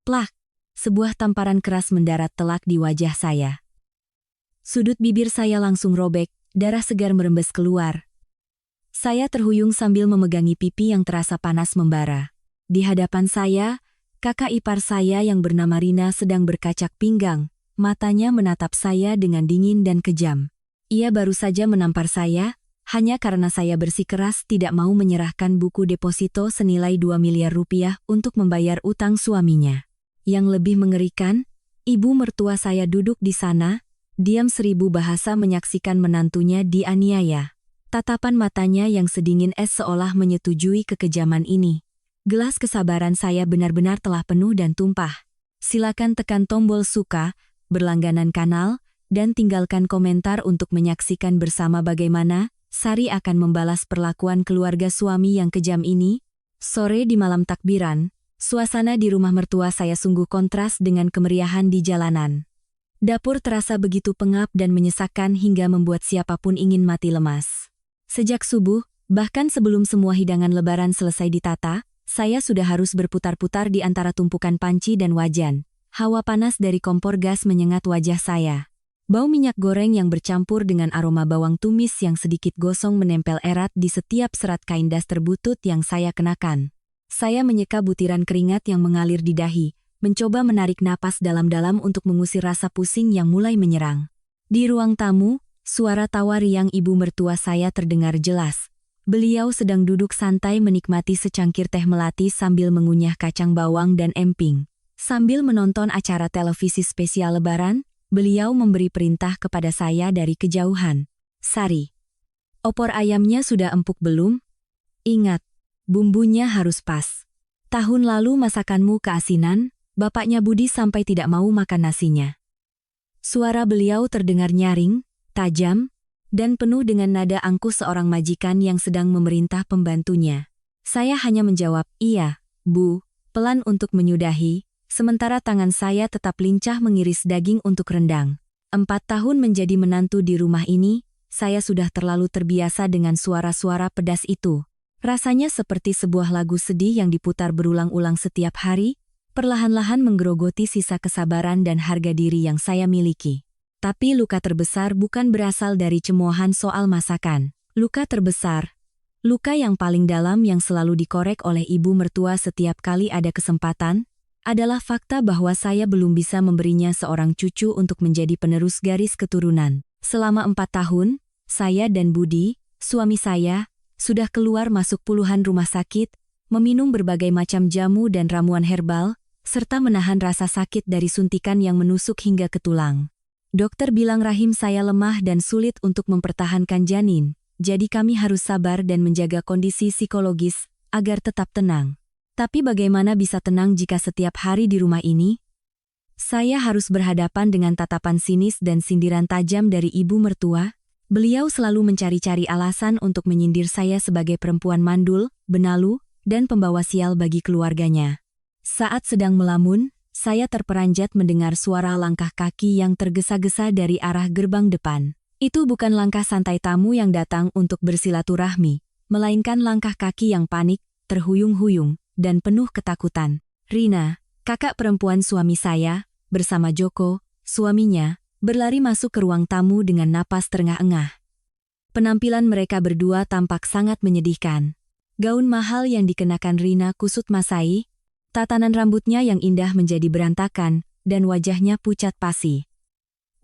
Plak! Sebuah tamparan keras mendarat telak di wajah saya. Sudut bibir saya langsung robek, darah segar merembes keluar. Saya terhuyung sambil memegangi pipi yang terasa panas membara. Di hadapan saya, kakak ipar saya yang bernama Rina sedang berkacak pinggang. Matanya menatap saya dengan dingin dan kejam. Ia baru saja menampar saya, hanya karena saya bersikeras tidak mau menyerahkan buku deposito senilai 2 miliar rupiah untuk membayar utang suaminya. Yang lebih mengerikan, ibu mertua saya duduk di sana, diam seribu bahasa menyaksikan menantunya dianiaya. Tatapan matanya yang sedingin es seolah menyetujui kekejaman ini. Gelas kesabaran saya benar-benar telah penuh dan tumpah. Silakan tekan tombol suka, berlangganan kanal, dan tinggalkan komentar untuk menyaksikan bersama bagaimana Sari akan membalas perlakuan keluarga suami yang kejam ini. Sore di malam takbiran, suasana di rumah mertua saya sungguh kontras dengan kemeriahan di jalanan. Dapur terasa begitu pengap dan menyesakkan hingga membuat siapapun ingin mati lemas. Sejak subuh, bahkan sebelum semua hidangan lebaran selesai ditata, saya sudah harus berputar-putar di antara tumpukan panci dan wajan. Hawa panas dari kompor gas menyengat wajah saya. Bau minyak goreng yang bercampur dengan aroma bawang tumis yang sedikit gosong menempel erat di setiap serat kain daster butut yang saya kenakan. Saya menyeka butiran keringat yang mengalir di dahi, mencoba menarik napas dalam-dalam untuk mengusir rasa pusing yang mulai menyerang. Di ruang tamu, suara tawa riang ibu mertua saya terdengar jelas. Beliau sedang duduk santai menikmati secangkir teh melati sambil mengunyah kacang bawang dan emping. Sambil menonton acara televisi spesial Lebaran, beliau memberi perintah kepada saya dari kejauhan. Sari, opor ayamnya sudah empuk belum? Ingat, bumbunya harus pas. Tahun lalu masakanmu keasinan, bapaknya Budi sampai tidak mau makan nasinya. Suara beliau terdengar nyaring, tajam, dan penuh dengan nada angkuh seorang majikan yang sedang memerintah pembantunya. Saya hanya menjawab, iya, Bu, pelan untuk menyudahi. Sementara tangan saya tetap lincah mengiris daging untuk rendang. 4 tahun menjadi menantu di rumah ini, saya sudah terlalu terbiasa dengan suara-suara pedas itu. Rasanya seperti sebuah lagu sedih yang diputar berulang-ulang setiap hari, perlahan-lahan menggerogoti sisa kesabaran dan harga diri yang saya miliki. Tapi luka terbesar bukan berasal dari cemoohan soal masakan. Luka terbesar, luka yang paling dalam yang selalu dikorek oleh ibu mertua setiap kali ada kesempatan, adalah fakta bahwa saya belum bisa memberinya seorang cucu untuk menjadi penerus garis keturunan. Selama 4 tahun, saya dan Budi, suami saya, sudah keluar masuk puluhan rumah sakit, meminum berbagai macam jamu dan ramuan herbal, serta menahan rasa sakit dari suntikan yang menusuk hingga ke tulang. Dokter bilang rahim saya lemah dan sulit untuk mempertahankan janin, jadi kami harus sabar dan menjaga kondisi psikologis agar tetap tenang. Tapi bagaimana bisa tenang jika setiap hari di rumah ini? Saya harus berhadapan dengan tatapan sinis dan sindiran tajam dari ibu mertua. Beliau selalu mencari-cari alasan untuk menyindir saya sebagai perempuan mandul, benalu, dan pembawa sial bagi keluarganya. Saat sedang melamun, saya terperanjat mendengar suara langkah kaki yang tergesa-gesa dari arah gerbang depan. Itu bukan langkah santai tamu yang datang untuk bersilaturahmi, melainkan langkah kaki yang panik, terhuyung-huyung, dan penuh ketakutan. Rina, kakak perempuan suami saya, bersama Joko, suaminya, berlari masuk ke ruang tamu dengan napas terengah-engah. Penampilan mereka berdua tampak sangat menyedihkan. Gaun mahal yang dikenakan Rina kusut masai, tatanan rambutnya yang indah menjadi berantakan, dan wajahnya pucat pasi.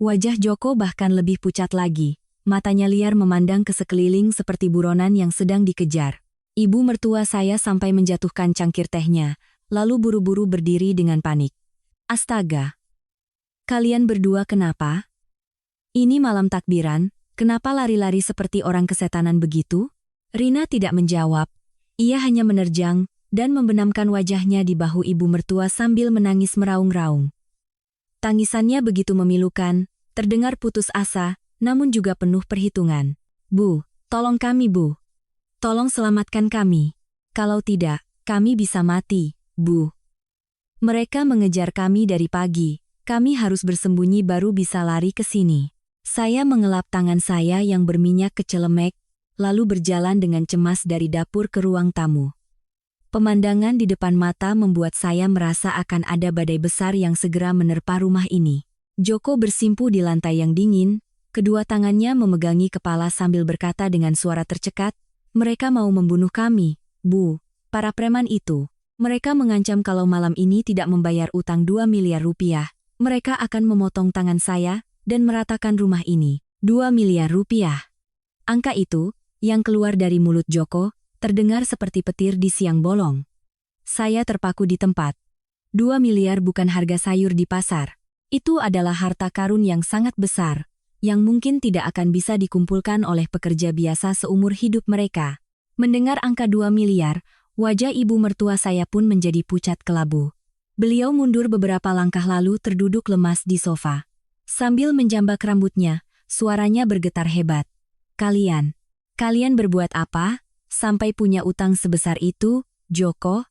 Wajah Joko bahkan lebih pucat lagi, matanya liar memandang ke sekeliling seperti buronan yang sedang dikejar. Ibu mertua saya sampai menjatuhkan cangkir tehnya, lalu buru-buru berdiri dengan panik. Astaga! Kalian berdua kenapa? Ini malam takbiran, kenapa lari-lari seperti orang kesetanan begitu? Rina tidak menjawab. Ia hanya menerjang dan membenamkan wajahnya di bahu ibu mertua sambil menangis meraung-raung. Tangisannya begitu memilukan, terdengar putus asa, namun juga penuh perhitungan. Bu, tolong kami Bu. Tolong selamatkan kami. Kalau tidak, kami bisa mati, Bu. Mereka mengejar kami dari pagi. Kami harus bersembunyi baru bisa lari ke sini. Saya mengelap tangan saya yang berminyak kecelemek, lalu berjalan dengan cemas dari dapur ke ruang tamu. Pemandangan di depan mata membuat saya merasa akan ada badai besar yang segera menerpa rumah ini. Joko bersimpu di lantai yang dingin, kedua tangannya memegangi kepala sambil berkata dengan suara tercekat, "Mereka mau membunuh kami, Bu. Para preman itu. Mereka mengancam kalau malam ini tidak membayar utang 2 miliar rupiah. Mereka akan memotong tangan saya dan meratakan rumah ini. 2 miliar rupiah." Angka itu, yang keluar dari mulut Joko, terdengar seperti petir di siang bolong. Saya terpaku di tempat. 2 miliar bukan harga sayur di pasar. Itu adalah harta karun yang sangat besar, yang mungkin tidak akan bisa dikumpulkan oleh pekerja biasa seumur hidup mereka. Mendengar angka 2 miliar, wajah ibu mertua saya pun menjadi pucat kelabu. Beliau mundur beberapa langkah lalu terduduk lemas di sofa. Sambil menjambak rambutnya, suaranya bergetar hebat. Kalian berbuat apa? Sampai punya utang sebesar itu, Joko?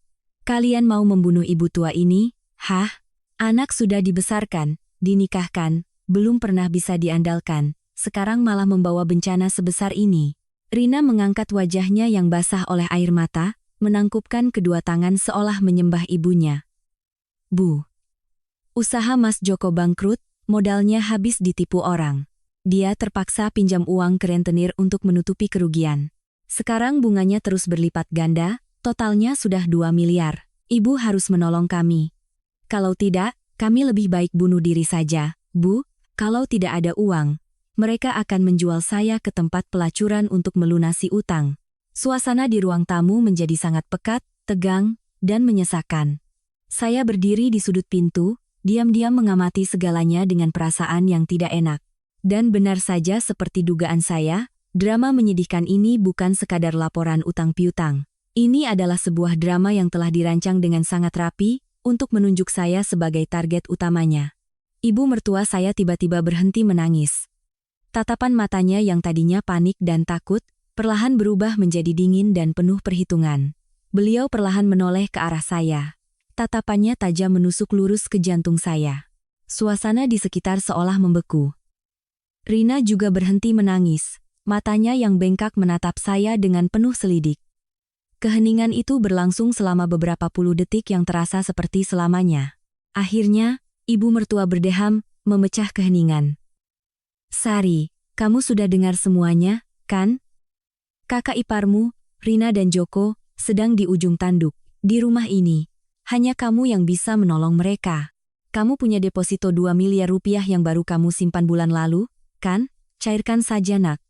Kalian mau membunuh ibu tua ini? Hah? Anak sudah dibesarkan, dinikahkan, belum pernah bisa diandalkan, sekarang malah membawa bencana sebesar ini. Rina mengangkat wajahnya yang basah oleh air mata, menangkupkan kedua tangan seolah menyembah ibunya. Bu. Usaha Mas Joko bangkrut, modalnya habis ditipu orang. Dia terpaksa pinjam uang ke rentenir untuk menutupi kerugian. Sekarang bunganya terus berlipat ganda, totalnya sudah 2 miliar. Ibu harus menolong kami. Kalau tidak, kami lebih baik bunuh diri saja, Bu. Kalau tidak ada uang, mereka akan menjual saya ke tempat pelacuran untuk melunasi utang. Suasana di ruang tamu menjadi sangat pekat, tegang, dan menyesakan. Saya berdiri di sudut pintu, diam-diam mengamati segalanya dengan perasaan yang tidak enak. Dan benar saja seperti dugaan saya, drama menyedihkan ini bukan sekadar laporan utang piutang. Ini adalah sebuah drama yang telah dirancang dengan sangat rapi untuk menunjuk saya sebagai target utamanya. Ibu mertua saya tiba-tiba berhenti menangis. Tatapan matanya yang tadinya panik dan takut, perlahan berubah menjadi dingin dan penuh perhitungan. Beliau perlahan menoleh ke arah saya. Tatapannya tajam menusuk lurus ke jantung saya. Suasana di sekitar seolah membeku. Rina juga berhenti menangis. Matanya yang bengkak menatap saya dengan penuh selidik. Keheningan itu berlangsung selama beberapa puluh detik yang terasa seperti selamanya. Akhirnya, ibu mertua berdeham, memecah keheningan. "Sari, kamu sudah dengar semuanya, kan? Kakak iparmu, Rina dan Joko, sedang di ujung tanduk, di rumah ini. Hanya kamu yang bisa menolong mereka. Kamu punya deposito 2 miliar rupiah yang baru kamu simpan bulan lalu, kan? Cairkan saja nak.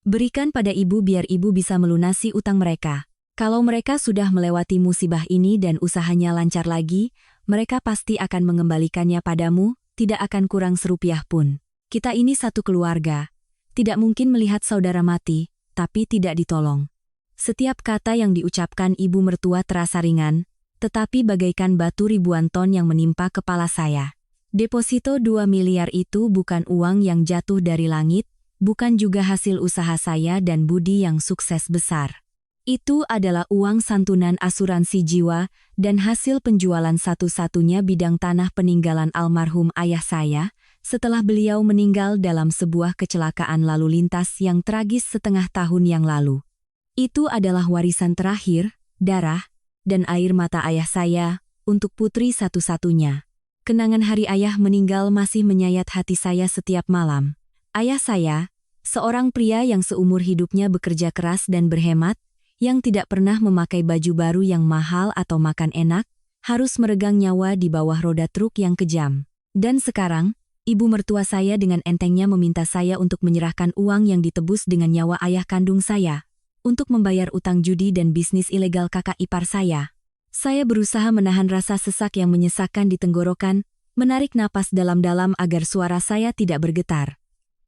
Berikan pada ibu biar ibu bisa melunasi utang mereka. Kalau mereka sudah melewati musibah ini dan usahanya lancar lagi, mereka pasti akan mengembalikannya padamu, tidak akan kurang serupiah pun. Kita ini satu keluarga. Tidak mungkin melihat saudara mati, tapi tidak ditolong." Setiap kata yang diucapkan ibu mertua terasa ringan, tetapi bagaikan batu ribuan ton yang menimpa kepala saya. Deposito 2 miliar itu bukan uang yang jatuh dari langit, bukan juga hasil usaha saya dan Budi yang sukses besar. Itu adalah uang santunan asuransi jiwa dan hasil penjualan satu-satunya bidang tanah peninggalan almarhum ayah saya, setelah beliau meninggal dalam sebuah kecelakaan lalu lintas yang tragis setengah tahun yang lalu. Itu adalah warisan terakhir, darah, dan air mata ayah saya, untuk putri satu-satunya. Kenangan hari ayah meninggal masih menyayat hati saya setiap malam. Ayah saya, seorang pria yang seumur hidupnya bekerja keras dan berhemat, yang tidak pernah memakai baju baru yang mahal atau makan enak, harus meregang nyawa di bawah roda truk yang kejam. Dan sekarang, ibu mertua saya dengan entengnya meminta saya untuk menyerahkan uang yang ditebus dengan nyawa ayah kandung saya, untuk membayar utang judi dan bisnis ilegal kakak ipar saya. Saya berusaha menahan rasa sesak yang menyesakkan di tenggorokan, menarik napas dalam-dalam agar suara saya tidak bergetar.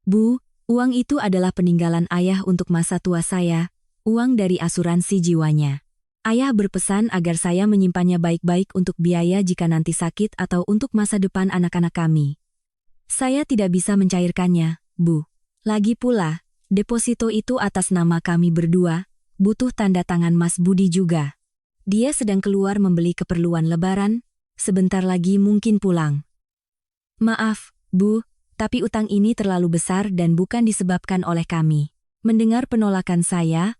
"Bu, uang itu adalah peninggalan ayah untuk masa tua saya, uang dari asuransi jiwanya. Ayah berpesan agar saya menyimpannya baik-baik untuk biaya jika nanti sakit atau untuk masa depan anak-anak kami. Saya tidak bisa mencairkannya, Bu. Lagi pula, deposito itu atas nama kami berdua, butuh tanda tangan Mas Budi juga. Dia sedang keluar membeli keperluan lebaran, sebentar lagi mungkin pulang. Maaf, Bu, tapi utang ini terlalu besar dan bukan disebabkan oleh kami." Mendengar penolakan saya,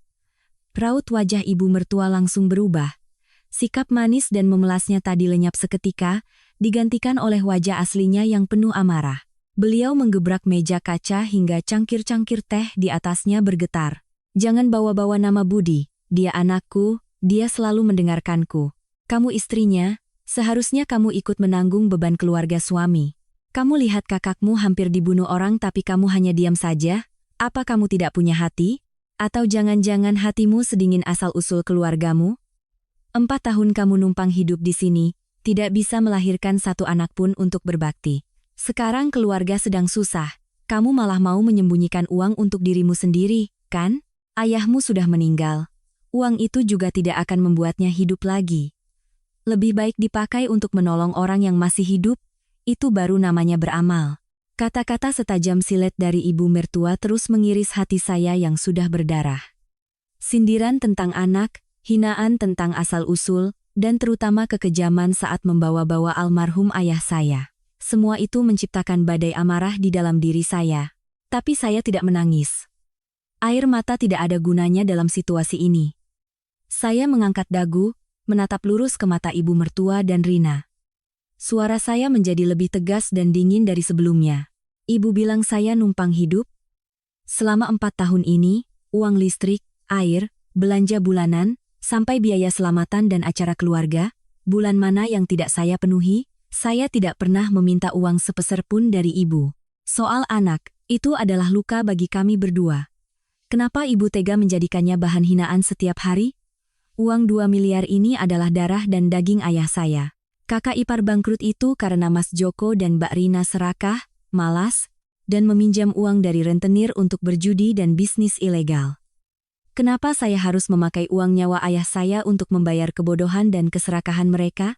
raut wajah ibu mertua langsung berubah. Sikap manis dan memelasnya tadi lenyap seketika, digantikan oleh wajah aslinya yang penuh amarah. Beliau menggebrak meja kaca hingga cangkir-cangkir teh di atasnya bergetar. Jangan bawa-bawa nama Budi, dia anakku, dia selalu mendengarkanku. Kamu istrinya, seharusnya kamu ikut menanggung beban keluarga suami. Kamu lihat kakakmu hampir dibunuh orang tapi kamu hanya diam saja? Apa kamu tidak punya hati? Atau jangan-jangan hatimu sedingin asal-usul keluargamu? 4 tahun kamu numpang hidup di sini, tidak bisa melahirkan satu anak pun untuk berbakti. Sekarang keluarga sedang susah, kamu malah mau menyembunyikan uang untuk dirimu sendiri, kan? Ayahmu sudah meninggal. Uang itu juga tidak akan membuatnya hidup lagi. Lebih baik dipakai untuk menolong orang yang masih hidup, itu baru namanya beramal. Kata-kata setajam silet dari ibu mertua terus mengiris hati saya yang sudah berdarah. Sindiran tentang anak, hinaan tentang asal-usul, dan terutama kekejaman saat membawa-bawa almarhum ayah saya. Semua itu menciptakan badai amarah di dalam diri saya. Tapi saya tidak menangis. Air mata tidak ada gunanya dalam situasi ini. Saya mengangkat dagu, menatap lurus ke mata ibu mertua dan Rina. Suara saya menjadi lebih tegas dan dingin dari sebelumnya. Ibu bilang saya numpang hidup. Selama 4 tahun ini, uang listrik, air, belanja bulanan, sampai biaya selamatan dan acara keluarga, bulan mana yang tidak saya penuhi, saya tidak pernah meminta uang sepeser pun dari ibu. Soal anak, itu adalah luka bagi kami berdua. Kenapa ibu tega menjadikannya bahan hinaan setiap hari? Uang 2 miliar ini adalah darah dan daging ayah saya. Kakak ipar bangkrut itu karena Mas Joko dan Mbak Rina serakah, malas, dan meminjam uang dari rentenir untuk berjudi dan bisnis ilegal. Kenapa saya harus memakai uang nyawa ayah saya untuk membayar kebodohan dan keserakahan mereka?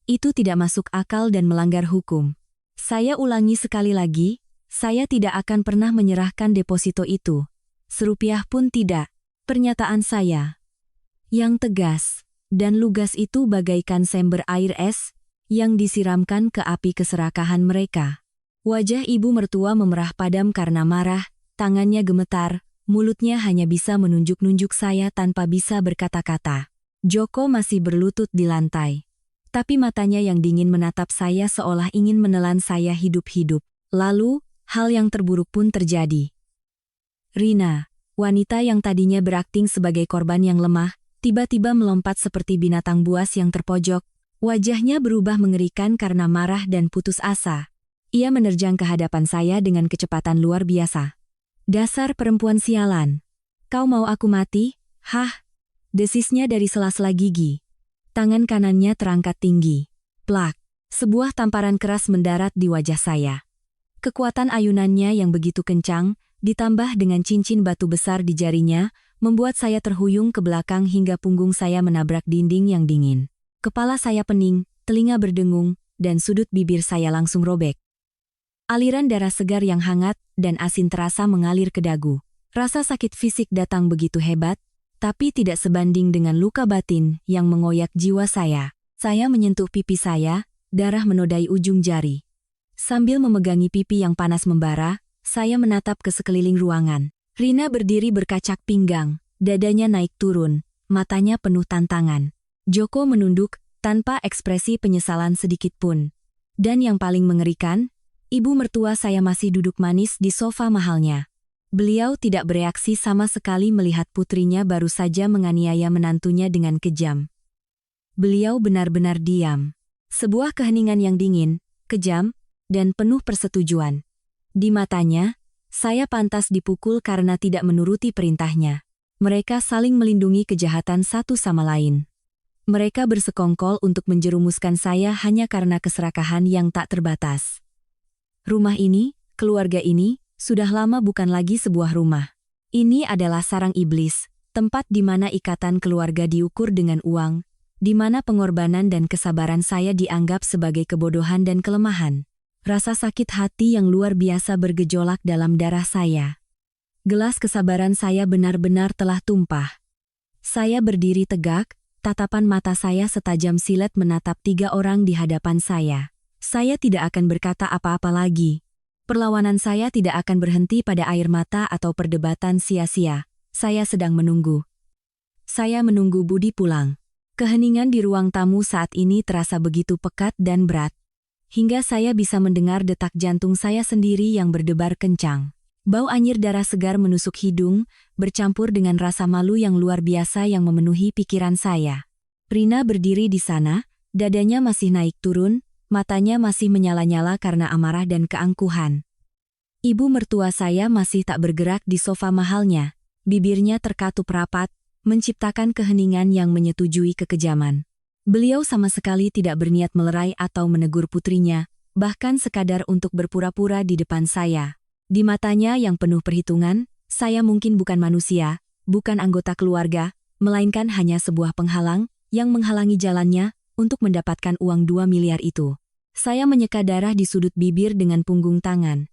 Itu tidak masuk akal dan melanggar hukum. Saya ulangi sekali lagi, saya tidak akan pernah menyerahkan deposito itu. Serupiah pun tidak. Pernyataan saya yang tegas dan lugas itu bagaikan sember air es yang disiramkan ke api keserakahan mereka. Wajah ibu mertua memerah padam karena marah, tangannya gemetar, mulutnya hanya bisa menunjuk-nunjuk saya tanpa bisa berkata-kata. Joko masih berlutut di lantai. Tapi matanya yang dingin menatap saya seolah ingin menelan saya hidup-hidup. Lalu, hal yang terburuk pun terjadi. Rina, wanita yang tadinya berakting sebagai korban yang lemah, tiba-tiba melompat seperti binatang buas yang terpojok. Wajahnya berubah mengerikan karena marah dan putus asa. Ia menerjang ke hadapan saya dengan kecepatan luar biasa. Dasar perempuan sialan. Kau mau aku mati? Hah? Desisnya dari sela-sela gigi. Tangan kanannya terangkat tinggi. Plak. Sebuah tamparan keras mendarat di wajah saya. Kekuatan ayunannya yang begitu kencang, ditambah dengan cincin batu besar di jarinya, membuat saya terhuyung ke belakang hingga punggung saya menabrak dinding yang dingin. Kepala saya pening, telinga berdengung, dan sudut bibir saya langsung robek. Aliran darah segar yang hangat dan asin terasa mengalir ke dagu. Rasa sakit fisik datang begitu hebat, tapi tidak sebanding dengan luka batin yang mengoyak jiwa saya. Saya menyentuh pipi saya, darah menodai ujung jari. Sambil memegangi pipi yang panas membara, saya menatap ke sekeliling ruangan. Rina berdiri berkacak pinggang, dadanya naik turun, matanya penuh tantangan. Joko menunduk, tanpa ekspresi penyesalan sedikit pun. Dan yang paling mengerikan, ibu mertua saya masih duduk manis di sofa mahalnya. Beliau tidak bereaksi sama sekali melihat putrinya baru saja menganiaya menantunya dengan kejam. Beliau benar-benar diam. Sebuah keheningan yang dingin, kejam, dan penuh persetujuan. Di matanya, saya pantas dipukul karena tidak menuruti perintahnya. Mereka saling melindungi kejahatan satu sama lain. Mereka bersekongkol untuk menjerumuskan saya hanya karena keserakahan yang tak terbatas. Rumah ini, keluarga ini, sudah lama bukan lagi sebuah rumah. Ini adalah sarang iblis, tempat di mana ikatan keluarga diukur dengan uang, di mana pengorbanan dan kesabaran saya dianggap sebagai kebodohan dan kelemahan. Rasa sakit hati yang luar biasa bergejolak dalam darah saya. Gelas kesabaran saya benar-benar telah tumpah. Saya berdiri tegak, tatapan mata saya setajam silet menatap 3 orang di hadapan saya. Saya tidak akan berkata apa-apa lagi. Perlawanan saya tidak akan berhenti pada air mata atau perdebatan sia-sia. Saya sedang menunggu. Saya menunggu Budi pulang. Keheningan di ruang tamu saat ini terasa begitu pekat dan berat. Hingga saya bisa mendengar detak jantung saya sendiri yang berdebar kencang. Bau anyir darah segar menusuk hidung, bercampur dengan rasa malu yang luar biasa yang memenuhi pikiran saya. Rina berdiri di sana, dadanya masih naik turun, matanya masih menyala-nyala karena amarah dan keangkuhan. Ibu mertua saya masih tak bergerak di sofa mahalnya, bibirnya terkatup rapat, menciptakan keheningan yang menyetujui kekejaman. Beliau sama sekali tidak berniat melerai atau menegur putrinya, bahkan sekadar untuk berpura-pura di depan saya. Di matanya yang penuh perhitungan, saya mungkin bukan manusia, bukan anggota keluarga, melainkan hanya sebuah penghalang yang menghalangi jalannya untuk mendapatkan uang 2 miliar itu. Saya menyeka darah di sudut bibir dengan punggung tangan.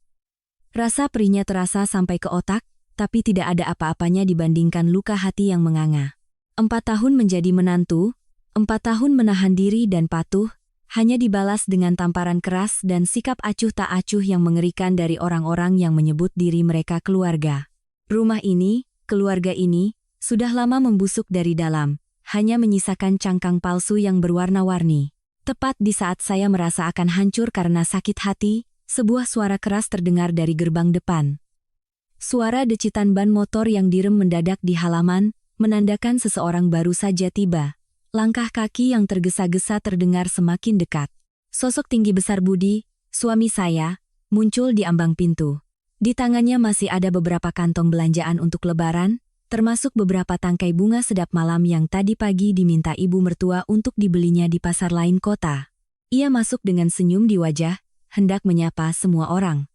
Rasa perihnya terasa sampai ke otak, tapi tidak ada apa-apanya dibandingkan luka hati yang menganga. 4 tahun menjadi menantu, 4 tahun menahan diri dan patuh, hanya dibalas dengan tamparan keras dan sikap acuh tak acuh yang mengerikan dari orang-orang yang menyebut diri mereka keluarga. Rumah ini, keluarga ini, sudah lama membusuk dari dalam, hanya menyisakan cangkang palsu yang berwarna-warni. Tepat di saat saya merasa akan hancur karena sakit hati, sebuah suara keras terdengar dari gerbang depan. Suara decitan ban motor yang direm mendadak di halaman, menandakan seseorang baru saja tiba. Langkah kaki yang tergesa-gesa terdengar semakin dekat. Sosok tinggi besar Budi, suami saya, muncul di ambang pintu. Di tangannya masih ada beberapa kantong belanjaan untuk lebaran, termasuk beberapa tangkai bunga sedap malam yang tadi pagi diminta ibu mertua untuk dibelinya di pasar lain kota. Ia masuk dengan senyum di wajah, hendak menyapa semua orang.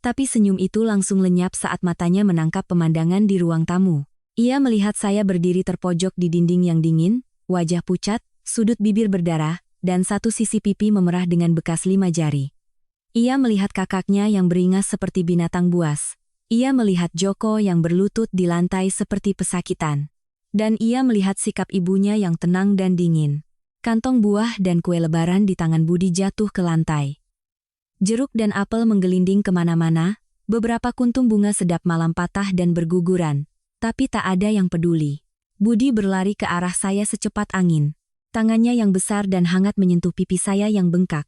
Tapi senyum itu langsung lenyap saat matanya menangkap pemandangan di ruang tamu. Ia melihat saya berdiri terpojok di dinding yang dingin, wajah pucat, sudut bibir berdarah, dan satu sisi pipi memerah dengan bekas 5 jari. Ia melihat kakaknya yang beringas seperti binatang buas. Ia melihat Joko yang berlutut di lantai seperti pesakitan. Dan ia melihat sikap ibunya yang tenang dan dingin. Kantong buah dan kue lebaran di tangan Budi jatuh ke lantai. Jeruk dan apel menggelinding kemana-mana, beberapa kuntum bunga sedap malam patah dan berguguran. Tapi tak ada yang peduli. Budi berlari ke arah saya secepat angin. Tangannya yang besar dan hangat menyentuh pipi saya yang bengkak.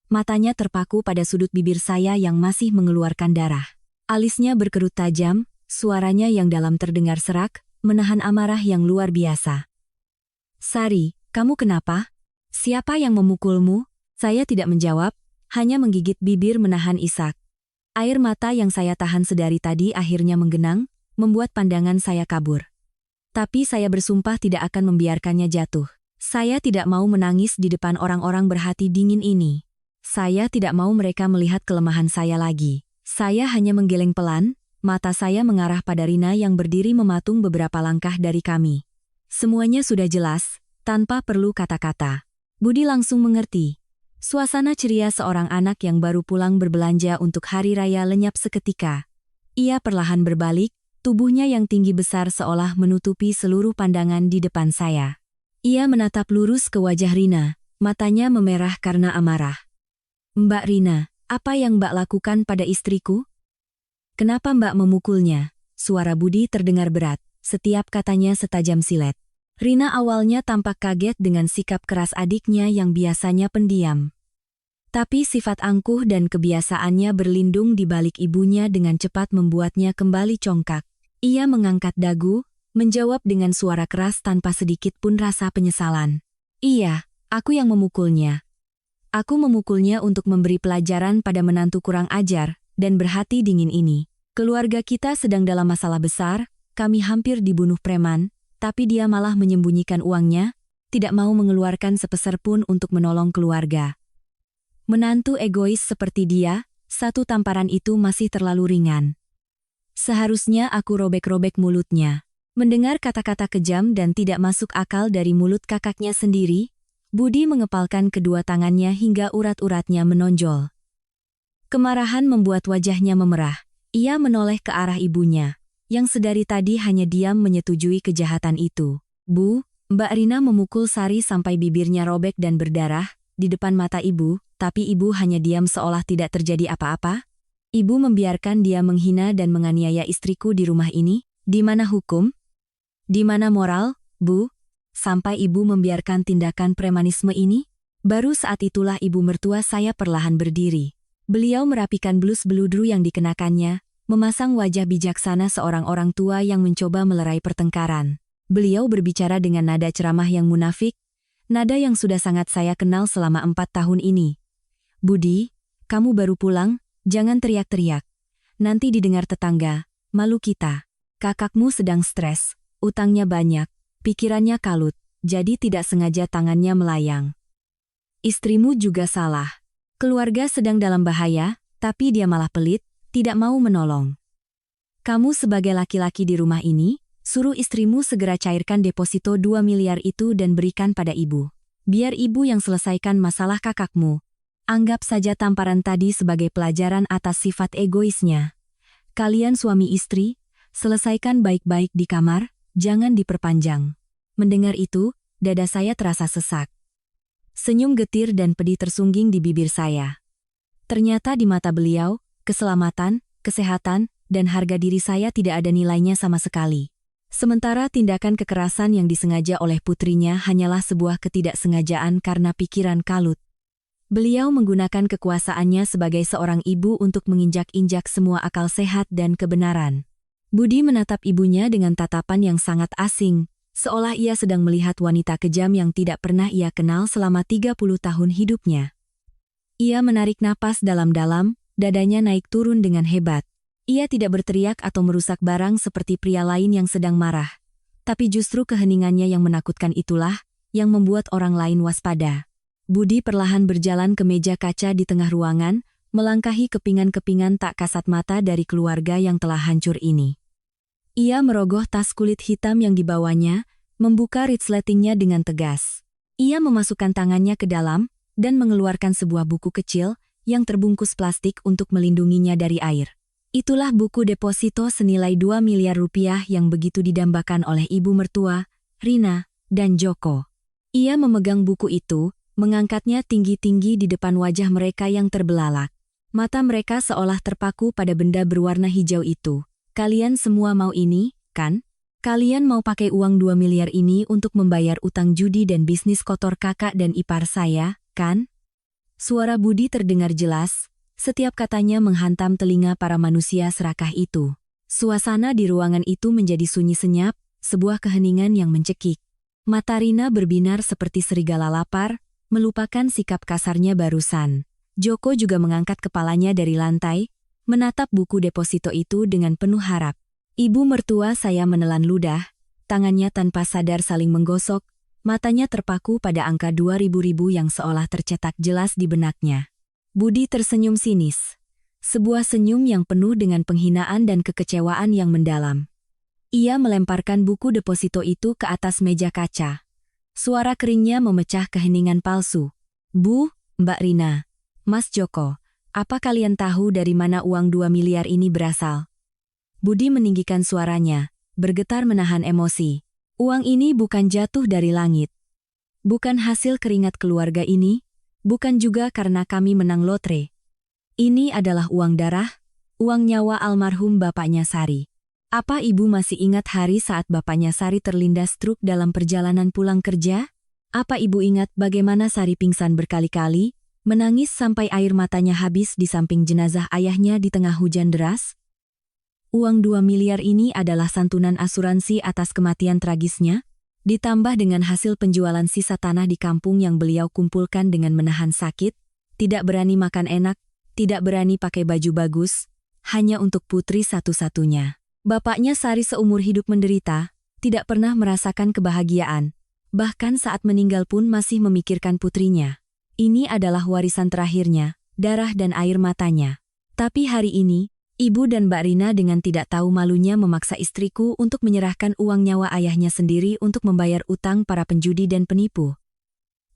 Matanya terpaku pada sudut bibir saya yang masih mengeluarkan darah. Alisnya berkerut tajam, suaranya yang dalam terdengar serak, menahan amarah yang luar biasa. "Sari, kamu kenapa? Siapa yang memukulmu?" Saya tidak menjawab, hanya menggigit bibir menahan isak. Air mata yang saya tahan sedari tadi akhirnya menggenang, membuat pandangan saya kabur. Tapi saya bersumpah tidak akan membiarkannya jatuh. Saya tidak mau menangis di depan orang-orang berhati dingin ini. Saya tidak mau mereka melihat kelemahan saya lagi. Saya hanya menggeleng pelan, mata saya mengarah pada Rina yang berdiri mematung beberapa langkah dari kami. Semuanya sudah jelas, tanpa perlu kata-kata. Budi langsung mengerti. Suasana ceria seorang anak yang baru pulang berbelanja untuk hari raya lenyap seketika. Ia perlahan berbalik, tubuhnya yang tinggi besar seolah menutupi seluruh pandangan di depan saya. Ia menatap lurus ke wajah Rina, matanya memerah karena amarah. "Mbak Rina, apa yang Mbak lakukan pada istriku? Kenapa Mbak memukulnya?" Suara Budi terdengar berat, setiap katanya setajam silet. Rina awalnya tampak kaget dengan sikap keras adiknya yang biasanya pendiam. Tapi sifat angkuh dan kebiasaannya berlindung di balik ibunya dengan cepat membuatnya kembali congkak. Ia mengangkat dagu, menjawab dengan suara keras tanpa sedikit pun rasa penyesalan. "Iya, aku yang memukulnya. Aku memukulnya untuk memberi pelajaran pada menantu kurang ajar dan berhati dingin ini. Keluarga kita sedang dalam masalah besar, kami hampir dibunuh preman, tapi dia malah menyembunyikan uangnya, tidak mau mengeluarkan sepeser pun untuk menolong keluarga. Menantu egois seperti dia, satu tamparan itu masih terlalu ringan. Seharusnya aku robek-robek mulutnya." Mendengar kata-kata kejam dan tidak masuk akal dari mulut kakaknya sendiri, Budi mengepalkan kedua tangannya hingga urat-uratnya menonjol. Kemarahan membuat wajahnya memerah. Ia menoleh ke arah ibunya, yang sedari tadi hanya diam menyetujui kejahatan itu. "Bu, Mbak Rina memukul Sari sampai bibirnya robek dan berdarah, di depan mata ibu, tapi ibu hanya diam seolah tidak terjadi apa-apa. Ibu membiarkan dia menghina dan menganiaya istriku di rumah ini. Di mana hukum? Di mana moral, Bu?" sampai ibu membiarkan tindakan premanisme ini? Baru saat itulah ibu mertua saya perlahan berdiri. Beliau merapikan blus beludru yang dikenakannya, memasang wajah bijaksana seorang orang tua yang mencoba melerai pertengkaran. Beliau berbicara dengan nada ceramah yang munafik, nada yang sudah sangat saya kenal selama 4 tahun ini. Budi, kamu baru pulang, jangan teriak-teriak. Nanti didengar tetangga, malu kita. Kakakmu sedang stres, utangnya banyak, pikirannya kalut, jadi tidak sengaja tangannya melayang. Istrimu juga salah. Keluarga sedang dalam bahaya, tapi dia malah pelit, tidak mau menolong. Kamu sebagai laki-laki di rumah ini, suruh istrimu segera cairkan deposito 2 miliar itu dan berikan pada ibu. Biar ibu yang selesaikan masalah kakakmu. Anggap saja tamparan tadi sebagai pelajaran atas sifat egoisnya. Kalian suami istri, selesaikan baik-baik di kamar, jangan diperpanjang. Mendengar itu, dada saya terasa sesak. Senyum getir dan pedih tersungging di bibir saya. Ternyata di mata beliau, keselamatan, kesehatan, dan harga diri saya tidak ada nilainya sama sekali. Sementara tindakan kekerasan yang disengaja oleh putrinya hanyalah sebuah ketidaksengajaan karena pikiran kalut. Beliau menggunakan kekuasaannya sebagai seorang ibu untuk menginjak-injak semua akal sehat dan kebenaran. Budi menatap ibunya dengan tatapan yang sangat asing, seolah ia sedang melihat wanita kejam yang tidak pernah ia kenal selama 30 tahun hidupnya. Ia menarik napas dalam-dalam, dadanya naik turun dengan hebat. Ia tidak berteriak atau merusak barang seperti pria lain yang sedang marah. Tapi justru keheningannya yang menakutkan itulah, yang membuat orang lain waspada. Budi perlahan berjalan ke meja kaca di tengah ruangan, melangkahi kepingan-kepingan tak kasat mata dari keluarga yang telah hancur ini. Ia merogoh tas kulit hitam yang dibawanya, membuka resletingnya dengan tegas. Ia memasukkan tangannya ke dalam, dan mengeluarkan sebuah buku kecil, yang terbungkus plastik untuk melindunginya dari air. Itulah buku deposito senilai 2 miliar rupiah yang begitu didambakan oleh ibu mertua, Rina, dan Joko. Ia memegang buku itu, mengangkatnya tinggi-tinggi di depan wajah mereka yang terbelalak. Mata mereka seolah terpaku pada benda berwarna hijau itu. Kalian semua mau ini, kan? Kalian mau pakai uang 2 miliar ini untuk membayar utang judi dan bisnis kotor kakak dan ipar saya, kan? Suara Budi terdengar jelas, setiap katanya menghantam telinga para manusia serakah itu. Suasana di ruangan itu menjadi sunyi senyap, sebuah keheningan yang mencekik. Mata Rina berbinar seperti serigala lapar, melupakan sikap kasarnya barusan. Joko juga mengangkat kepalanya dari lantai, menatap buku deposito itu dengan penuh harap. Ibu mertua saya menelan ludah, tangannya tanpa sadar saling menggosok, matanya terpaku pada angka 2000 yang seolah tercetak jelas di benaknya. Budi tersenyum sinis. Sebuah senyum yang penuh dengan penghinaan dan kekecewaan yang mendalam. Ia melemparkan buku deposito itu ke atas meja kaca. Suara keringnya memecah keheningan palsu. Bu, Mbak Rina, Mas Joko, apa kalian tahu dari mana uang 2 miliar ini berasal? Budi meninggikan suaranya, bergetar menahan emosi. Uang ini bukan jatuh dari langit. Bukan hasil keringat keluarga ini, bukan juga karena kami menang lotre. Ini adalah uang darah, uang nyawa almarhum bapaknya Sari. Apa ibu masih ingat hari saat bapaknya Sari terlindas truk dalam perjalanan pulang kerja? Apa ibu ingat bagaimana Sari pingsan berkali-kali, menangis sampai air matanya habis di samping jenazah ayahnya di tengah hujan deras? Uang 2 miliar ini adalah santunan asuransi atas kematian tragisnya, ditambah dengan hasil penjualan sisa tanah di kampung yang beliau kumpulkan dengan menahan sakit, tidak berani makan enak, tidak berani pakai baju bagus, hanya untuk putri satu-satunya. Bapaknya Sari seumur hidup menderita, tidak pernah merasakan kebahagiaan, bahkan saat meninggal pun masih memikirkan putrinya. Ini adalah warisan terakhirnya, darah dan air matanya. Tapi hari ini, ibu dan Mbak Rina dengan tidak tahu malunya memaksa istriku untuk menyerahkan uang nyawa ayahnya sendiri untuk membayar utang para penjudi dan penipu.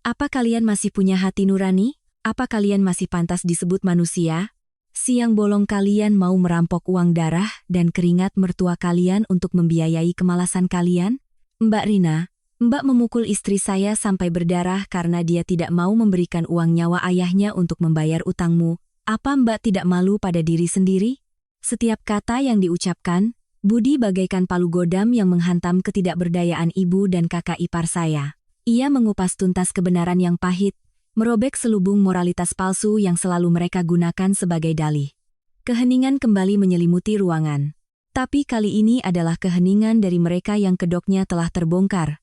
Apa kalian masih punya hati nurani? Apa kalian masih pantas disebut manusia? Siang bolong kalian mau merampok uang darah dan keringat mertua kalian untuk membiayai kemalasan kalian? Mbak Rina, Mbak memukul istri saya sampai berdarah karena dia tidak mau memberikan uang nyawa ayahnya untuk membayar utangmu. Apa Mbak tidak malu pada diri sendiri? Setiap kata yang diucapkan, Budi bagaikan palu godam yang menghantam ketidakberdayaan ibu dan kakak ipar saya. Ia mengupas tuntas kebenaran yang pahit, merobek selubung moralitas palsu yang selalu mereka gunakan sebagai dalih. Keheningan kembali menyelimuti ruangan. Tapi kali ini adalah keheningan dari mereka yang kedoknya telah terbongkar.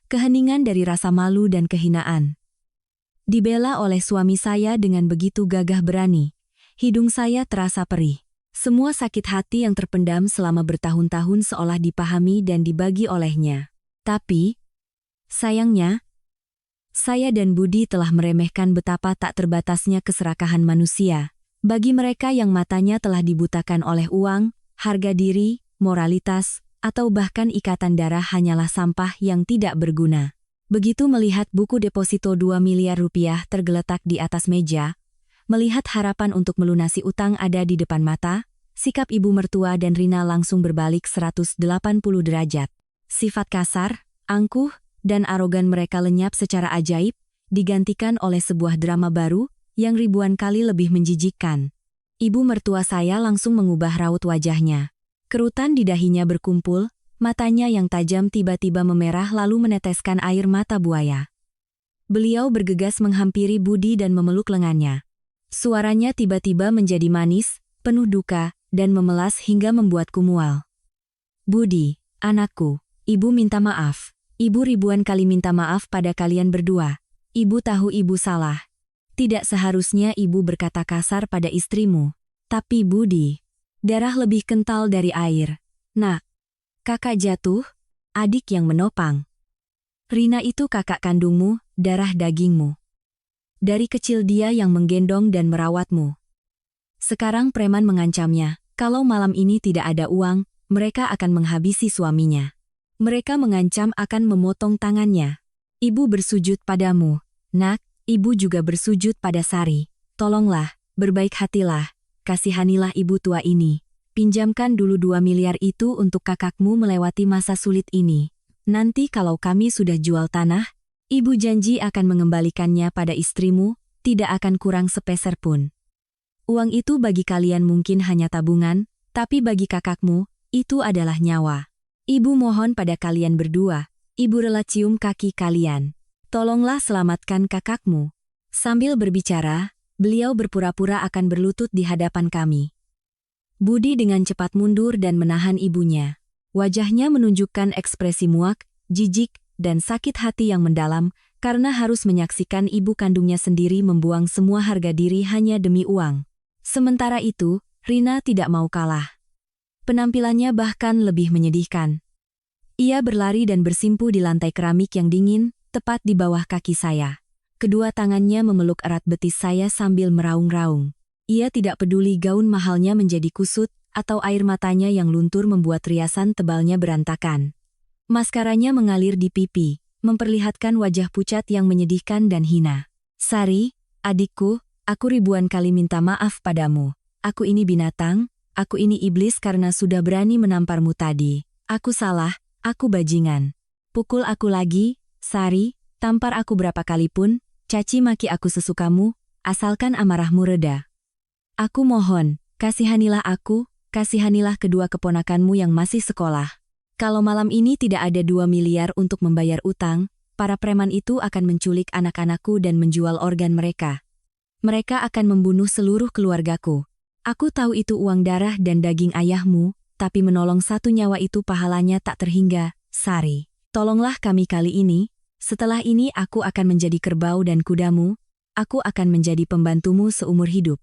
Keheningan dari rasa malu dan kehinaan. Dibela oleh suami saya dengan begitu gagah berani. Hidung saya terasa perih. Semua sakit hati yang terpendam selama bertahun-tahun seolah dipahami dan dibagi olehnya. Tapi, sayangnya, saya dan Budi telah meremehkan betapa tak terbatasnya keserakahan manusia. Bagi mereka yang matanya telah dibutakan oleh uang, harga diri, moralitas, atau bahkan ikatan darah hanyalah sampah yang tidak berguna. Begitu melihat buku deposito 2 miliar rupiah tergeletak di atas meja, melihat harapan untuk melunasi utang ada di depan mata, sikap ibu mertua dan Rina langsung berbalik 180 derajat. Sifat kasar, angkuh, dan arogan mereka lenyap secara ajaib, digantikan oleh sebuah drama baru yang ribuan kali lebih menjijikkan. Ibu mertua saya langsung mengubah raut wajahnya. Kerutan di dahinya berkumpul, matanya yang tajam tiba-tiba memerah lalu meneteskan air mata buaya. Beliau bergegas menghampiri Budi dan memeluk lengannya. Suaranya tiba-tiba menjadi manis, penuh duka, dan memelas hingga membuatku mual. Budi, anakku, ibu minta maaf. Ibu ribuan kali minta maaf pada kalian berdua. Ibu tahu ibu salah. Tidak seharusnya ibu berkata kasar pada istrimu. Tapi Budi, darah lebih kental dari air. Nak, kakak jatuh, adik yang menopang. Rina itu kakak kandungmu, darah dagingmu. Dari kecil dia yang menggendong dan merawatmu. Sekarang preman mengancamnya, kalau malam ini tidak ada uang, mereka akan menghabisi suaminya. Mereka mengancam akan memotong tangannya. Ibu bersujud padamu. Nak, ibu juga bersujud pada Sari. Tolonglah, berbaik hatilah, kasihanilah ibu tua ini. Pinjamkan dulu 2 miliar itu untuk kakakmu melewati masa sulit ini. Nanti kalau kami sudah jual tanah, ibu janji akan mengembalikannya pada istrimu, tidak akan kurang sepeser pun. Uang itu bagi kalian mungkin hanya tabungan, tapi bagi kakakmu, itu adalah nyawa. Ibu mohon pada kalian berdua, ibu rela cium kaki kalian. Tolonglah selamatkan kakakmu. Sambil berbicara, beliau berpura-pura akan berlutut di hadapan kami. Budi dengan cepat mundur dan menahan ibunya. Wajahnya menunjukkan ekspresi muak, jijik, dan sakit hati yang mendalam karena harus menyaksikan ibu kandungnya sendiri membuang semua harga diri hanya demi uang. Sementara itu, Rina tidak mau kalah. Penampilannya bahkan lebih menyedihkan. Ia berlari dan bersimpu di lantai keramik yang dingin, tepat di bawah kaki saya. Kedua tangannya memeluk erat betis saya sambil meraung-raung. Ia tidak peduli gaun mahalnya menjadi kusut, atau air matanya yang luntur membuat riasan tebalnya berantakan. Maskaranya mengalir di pipi, memperlihatkan wajah pucat yang menyedihkan dan hina. Sari, adikku, aku ribuan kali minta maaf padamu. Aku ini binatang, aku ini iblis karena sudah berani menamparmu tadi. Aku salah, aku bajingan. Pukul aku lagi, Sari, tampar aku berapa kali pun, caci maki aku sesukamu, asalkan amarahmu reda. Aku mohon, kasihanilah aku, kasihanilah kedua keponakanmu yang masih sekolah. Kalau malam ini tidak ada 2 miliar untuk membayar utang, para preman itu akan menculik anak-anakku dan menjual organ mereka. Mereka akan membunuh seluruh keluargaku. Aku tahu itu uang darah dan daging ayahmu, tapi menolong satu nyawa itu pahalanya tak terhingga, Sari. Tolonglah kami kali ini, setelah ini aku akan menjadi kerbau dan kudamu, aku akan menjadi pembantumu seumur hidup.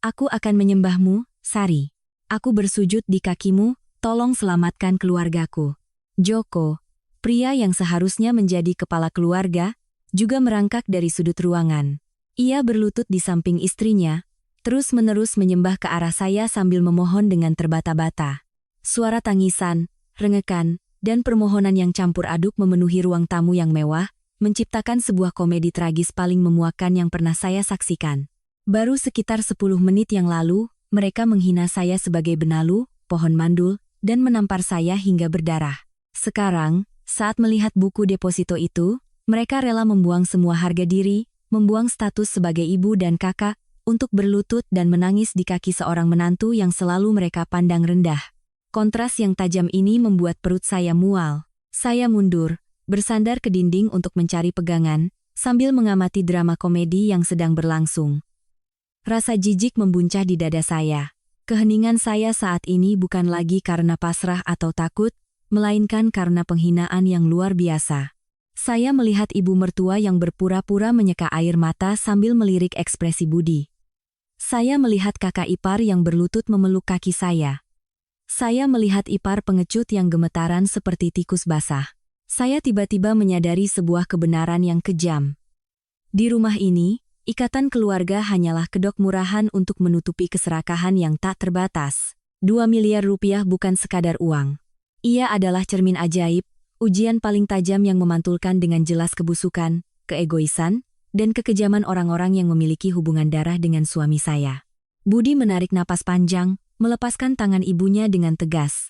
Aku akan menyembahmu, Sari. Aku bersujud di kakimu, tolong selamatkan keluargaku. Joko, pria yang seharusnya menjadi kepala keluarga, juga merangkak dari sudut ruangan. Ia berlutut di samping istrinya, terus-menerus menyembah ke arah saya sambil memohon dengan terbata-bata. Suara tangisan, rengekan, dan permohonan yang campur aduk memenuhi ruang tamu yang mewah, menciptakan sebuah komedi tragis paling memuakkan yang pernah saya saksikan. Baru sekitar 10 menit yang lalu, mereka menghina saya sebagai benalu, pohon mandul, dan menampar saya hingga berdarah. Sekarang, saat melihat buku deposito itu, mereka rela membuang semua harga diri, membuang status sebagai ibu dan kakak, untuk berlutut dan menangis di kaki seorang menantu yang selalu mereka pandang rendah. Kontras yang tajam ini membuat perut saya mual. Saya mundur, bersandar ke dinding untuk mencari pegangan, sambil mengamati drama komedi yang sedang berlangsung. Rasa jijik membuncah di dada saya. Keheningan saya saat ini bukan lagi karena pasrah atau takut, melainkan karena penghinaan yang luar biasa. Saya melihat ibu mertua yang berpura-pura menyeka air mata sambil melirik ekspresi Budi. Saya melihat kakak ipar yang berlutut memeluk kaki saya. Saya melihat ipar pengecut yang gemetaran seperti tikus basah. Saya tiba-tiba menyadari sebuah kebenaran yang kejam. Di rumah ini, ikatan keluarga hanyalah kedok murahan untuk menutupi keserakahan yang tak terbatas. 2 miliar rupiah bukan sekadar uang. Ia adalah cermin ajaib, ujian paling tajam yang memantulkan dengan jelas kebusukan, keegoisan, dan kekejaman orang-orang yang memiliki hubungan darah dengan suami saya. Budi menarik napas panjang, melepaskan tangan ibunya dengan tegas.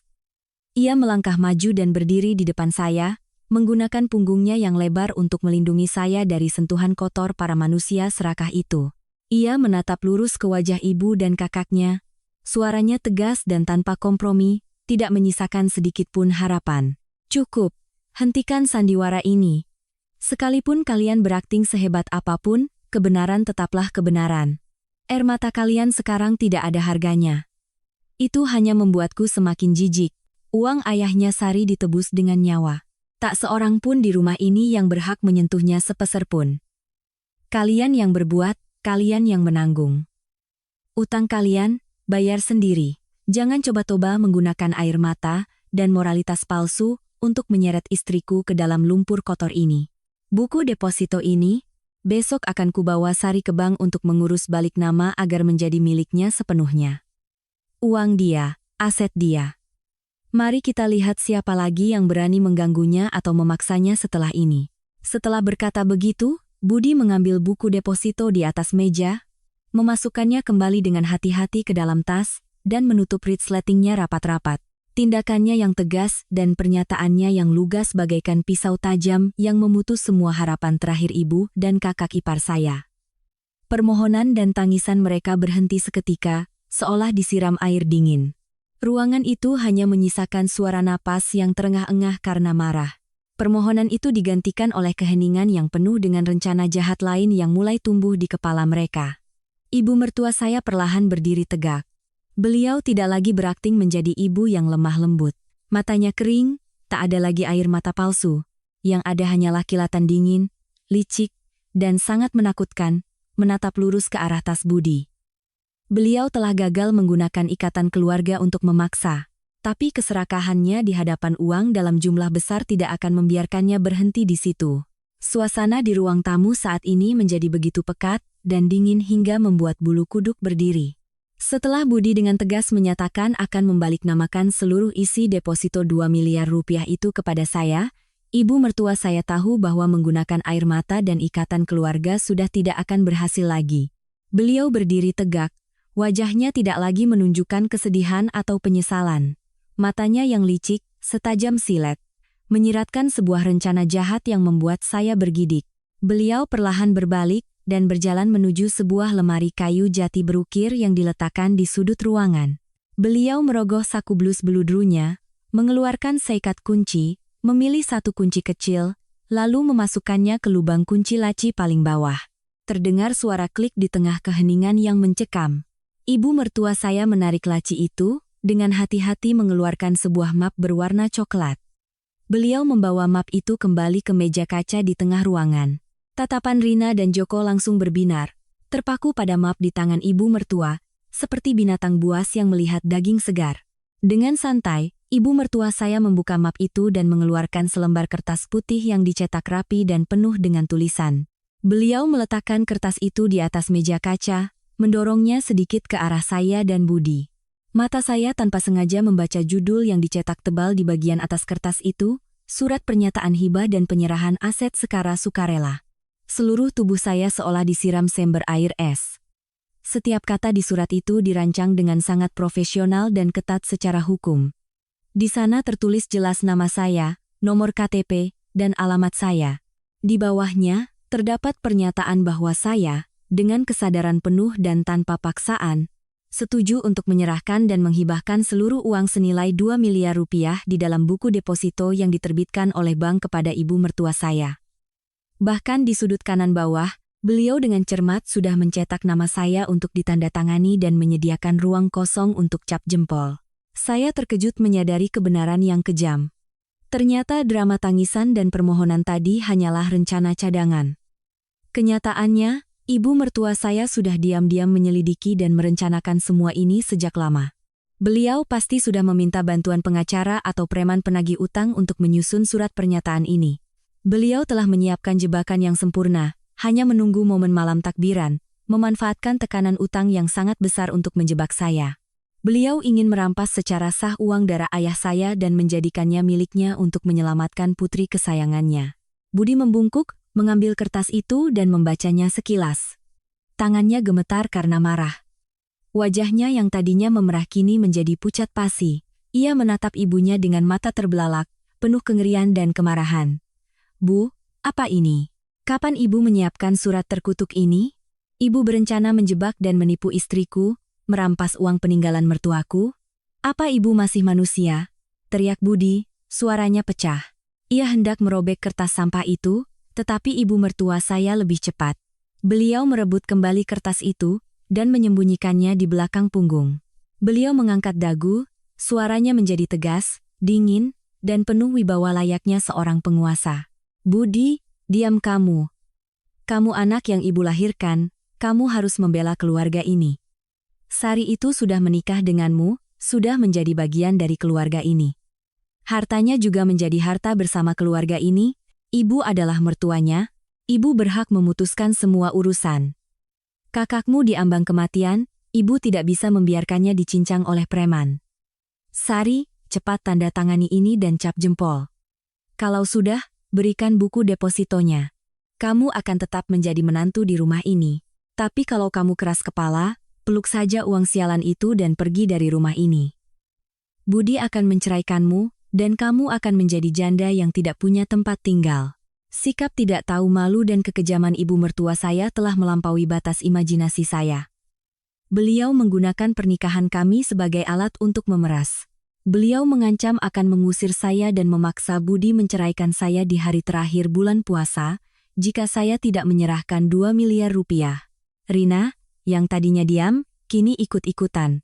Ia melangkah maju dan berdiri di depan saya, menggunakan punggungnya yang lebar untuk melindungi saya dari sentuhan kotor para manusia serakah itu. Ia menatap lurus ke wajah ibu dan kakaknya. Suaranya tegas dan tanpa kompromi, tidak menyisakan sedikit pun harapan. Cukup, hentikan sandiwara ini. Sekalipun kalian berakting sehebat apapun, kebenaran tetaplah kebenaran. Air mata kalian sekarang tidak ada harganya. Itu hanya membuatku semakin jijik. Uang ayahnya Sari ditebus dengan nyawa. Tak seorang pun di rumah ini yang berhak menyentuhnya sepeser pun. Kalian yang berbuat, kalian yang menanggung. Utang kalian, bayar sendiri. Jangan coba-coba menggunakan air mata dan moralitas palsu untuk menyeret istriku ke dalam lumpur kotor ini. Buku deposito ini, besok akan kubawa Sari ke bank untuk mengurus balik nama agar menjadi miliknya sepenuhnya. Uang dia, aset dia. Mari kita lihat siapa lagi yang berani mengganggunya atau memaksanya setelah ini. Setelah berkata begitu, Budi mengambil buku deposito di atas meja, memasukkannya kembali dengan hati-hati ke dalam tas, dan menutup resletingnya rapat-rapat. Tindakannya yang tegas dan pernyataannya yang lugas bagaikan pisau tajam yang memutus semua harapan terakhir ibu dan kakak ipar saya. Permohonan dan tangisan mereka berhenti seketika, seolah disiram air dingin. Ruangan itu hanya menyisakan suara napas yang terengah-engah karena marah. Permohonan itu digantikan oleh keheningan yang penuh dengan rencana jahat lain yang mulai tumbuh di kepala mereka. Ibu mertua saya perlahan berdiri tegak. Beliau tidak lagi berakting menjadi ibu yang lemah lembut. Matanya kering, tak ada lagi air mata palsu. Yang ada hanyalah kilatan dingin, licik, dan sangat menakutkan, menatap lurus ke arah tas Budi. Beliau telah gagal menggunakan ikatan keluarga untuk memaksa, tapi keserakahannya di hadapan uang dalam jumlah besar tidak akan membiarkannya berhenti di situ. Suasana di ruang tamu saat ini menjadi begitu pekat dan dingin hingga membuat bulu kuduk berdiri. Setelah Budi dengan tegas menyatakan akan membaliknamakan seluruh isi deposito 2 miliar rupiah itu kepada saya, ibu mertua saya tahu bahwa menggunakan air mata dan ikatan keluarga sudah tidak akan berhasil lagi. Beliau berdiri tegak. Wajahnya tidak lagi menunjukkan kesedihan atau penyesalan. Matanya yang licik, setajam silet, menyiratkan sebuah rencana jahat yang membuat saya bergidik. Beliau perlahan berbalik dan berjalan menuju sebuah lemari kayu jati berukir yang diletakkan di sudut ruangan. Beliau merogoh saku blus beludrunya, mengeluarkan seikat kunci, memilih satu kunci kecil, lalu memasukkannya ke lubang kunci laci paling bawah. Terdengar suara klik di tengah keheningan yang mencekam. Ibu mertua saya menarik laci itu, dengan hati-hati mengeluarkan sebuah map berwarna coklat. Beliau membawa map itu kembali ke meja kaca di tengah ruangan. Tatapan Rina dan Joko langsung berbinar, terpaku pada map di tangan ibu mertua, seperti binatang buas yang melihat daging segar. Dengan santai, ibu mertua saya membuka map itu dan mengeluarkan selembar kertas putih yang dicetak rapi dan penuh dengan tulisan. Beliau meletakkan kertas itu di atas meja kaca, mendorongnya sedikit ke arah saya dan Budi. Mata saya tanpa sengaja membaca judul yang dicetak tebal di bagian atas kertas itu, surat pernyataan hibah dan penyerahan aset secara sukarela. Seluruh tubuh saya seolah disiram sember air es. Setiap kata di surat itu dirancang dengan sangat profesional dan ketat secara hukum. Di sana tertulis jelas nama saya, nomor KTP, dan alamat saya. Di bawahnya, terdapat pernyataan bahwa saya, dengan kesadaran penuh dan tanpa paksaan, setuju untuk menyerahkan dan menghibahkan seluruh uang senilai 2 miliar rupiah di dalam buku deposito yang diterbitkan oleh bank kepada ibu mertua saya. Bahkan di sudut kanan bawah, beliau dengan cermat sudah mencetak nama saya untuk ditandatangani dan menyediakan ruang kosong untuk cap jempol. Saya terkejut menyadari kebenaran yang kejam. Ternyata drama tangisan dan permohonan tadi hanyalah rencana cadangan. Kenyataannya, ibu mertua saya sudah diam-diam menyelidiki dan merencanakan semua ini sejak lama. Beliau pasti sudah meminta bantuan pengacara atau preman penagih utang untuk menyusun surat pernyataan ini. Beliau telah menyiapkan jebakan yang sempurna, hanya menunggu momen malam takbiran, memanfaatkan tekanan utang yang sangat besar untuk menjebak saya. Beliau ingin merampas secara sah uang darah ayah saya dan menjadikannya miliknya untuk menyelamatkan putri kesayangannya. Budi membungkuk, mengambil kertas itu dan membacanya sekilas. Tangannya gemetar karena marah. Wajahnya yang tadinya memerah kini menjadi pucat pasi. Ia menatap ibunya dengan mata terbelalak, penuh kengerian dan kemarahan. "Bu, apa ini? Kapan ibu menyiapkan surat terkutuk ini? Ibu berencana menjebak dan menipu istriku, merampas uang peninggalan mertuaku? Apa ibu masih manusia?" teriak Budi, suaranya pecah. Ia hendak merobek kertas sampah itu, tetapi ibu mertua saya lebih cepat. Beliau merebut kembali kertas itu dan menyembunyikannya di belakang punggung. Beliau mengangkat dagu, suaranya menjadi tegas, dingin, dan penuh wibawa layaknya seorang penguasa. "Budi, diam kamu. Kamu anak yang ibu lahirkan, kamu harus membela keluarga ini. Sari itu sudah menikah denganmu, sudah menjadi bagian dari keluarga ini. Hartanya juga menjadi harta bersama keluarga ini, ibu adalah mertuanya, ibu berhak memutuskan semua urusan. Kakakmu diambang kematian, ibu tidak bisa membiarkannya dicincang oleh preman. Sari, cepat tanda tangani ini dan cap jempol. Kalau sudah, berikan buku depositonya. Kamu akan tetap menjadi menantu di rumah ini. Tapi kalau kamu keras kepala, peluk saja uang sialan itu dan pergi dari rumah ini. Budi akan menceraikanmu, dan kamu akan menjadi janda yang tidak punya tempat tinggal." Sikap tidak tahu malu dan kekejaman ibu mertua saya telah melampaui batas imajinasi saya. Beliau menggunakan pernikahan kami sebagai alat untuk memeras. Beliau mengancam akan mengusir saya dan memaksa Budi menceraikan saya di hari terakhir bulan puasa, jika saya tidak menyerahkan 2 miliar rupiah. Rina, yang tadinya diam, kini ikut-ikutan.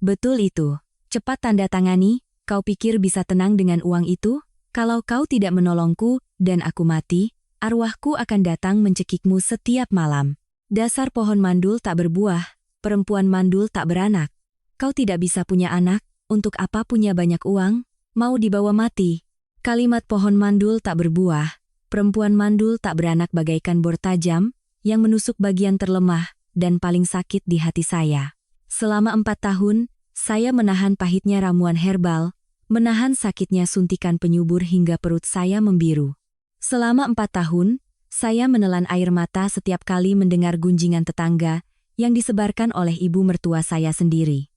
"Betul itu. Cepat tanda tangani, kau pikir bisa tenang dengan uang itu? Kalau kau tidak menolongku, dan aku mati, arwahku akan datang mencekikmu setiap malam. Dasar pohon mandul tak berbuah, perempuan mandul tak beranak. Kau tidak bisa punya anak, untuk apa punya banyak uang? Mau dibawa mati?" Kalimat pohon mandul tak berbuah, perempuan mandul tak beranak bagaikan bor tajam, yang menusuk bagian terlemah dan paling sakit di hati saya. Selama 4 tahun, saya menahan pahitnya ramuan herbal, menahan sakitnya suntikan penyubur hingga perut saya membiru. Selama 4 tahun, saya menelan air mata setiap kali mendengar gunjingan tetangga yang disebarkan oleh ibu mertua saya sendiri.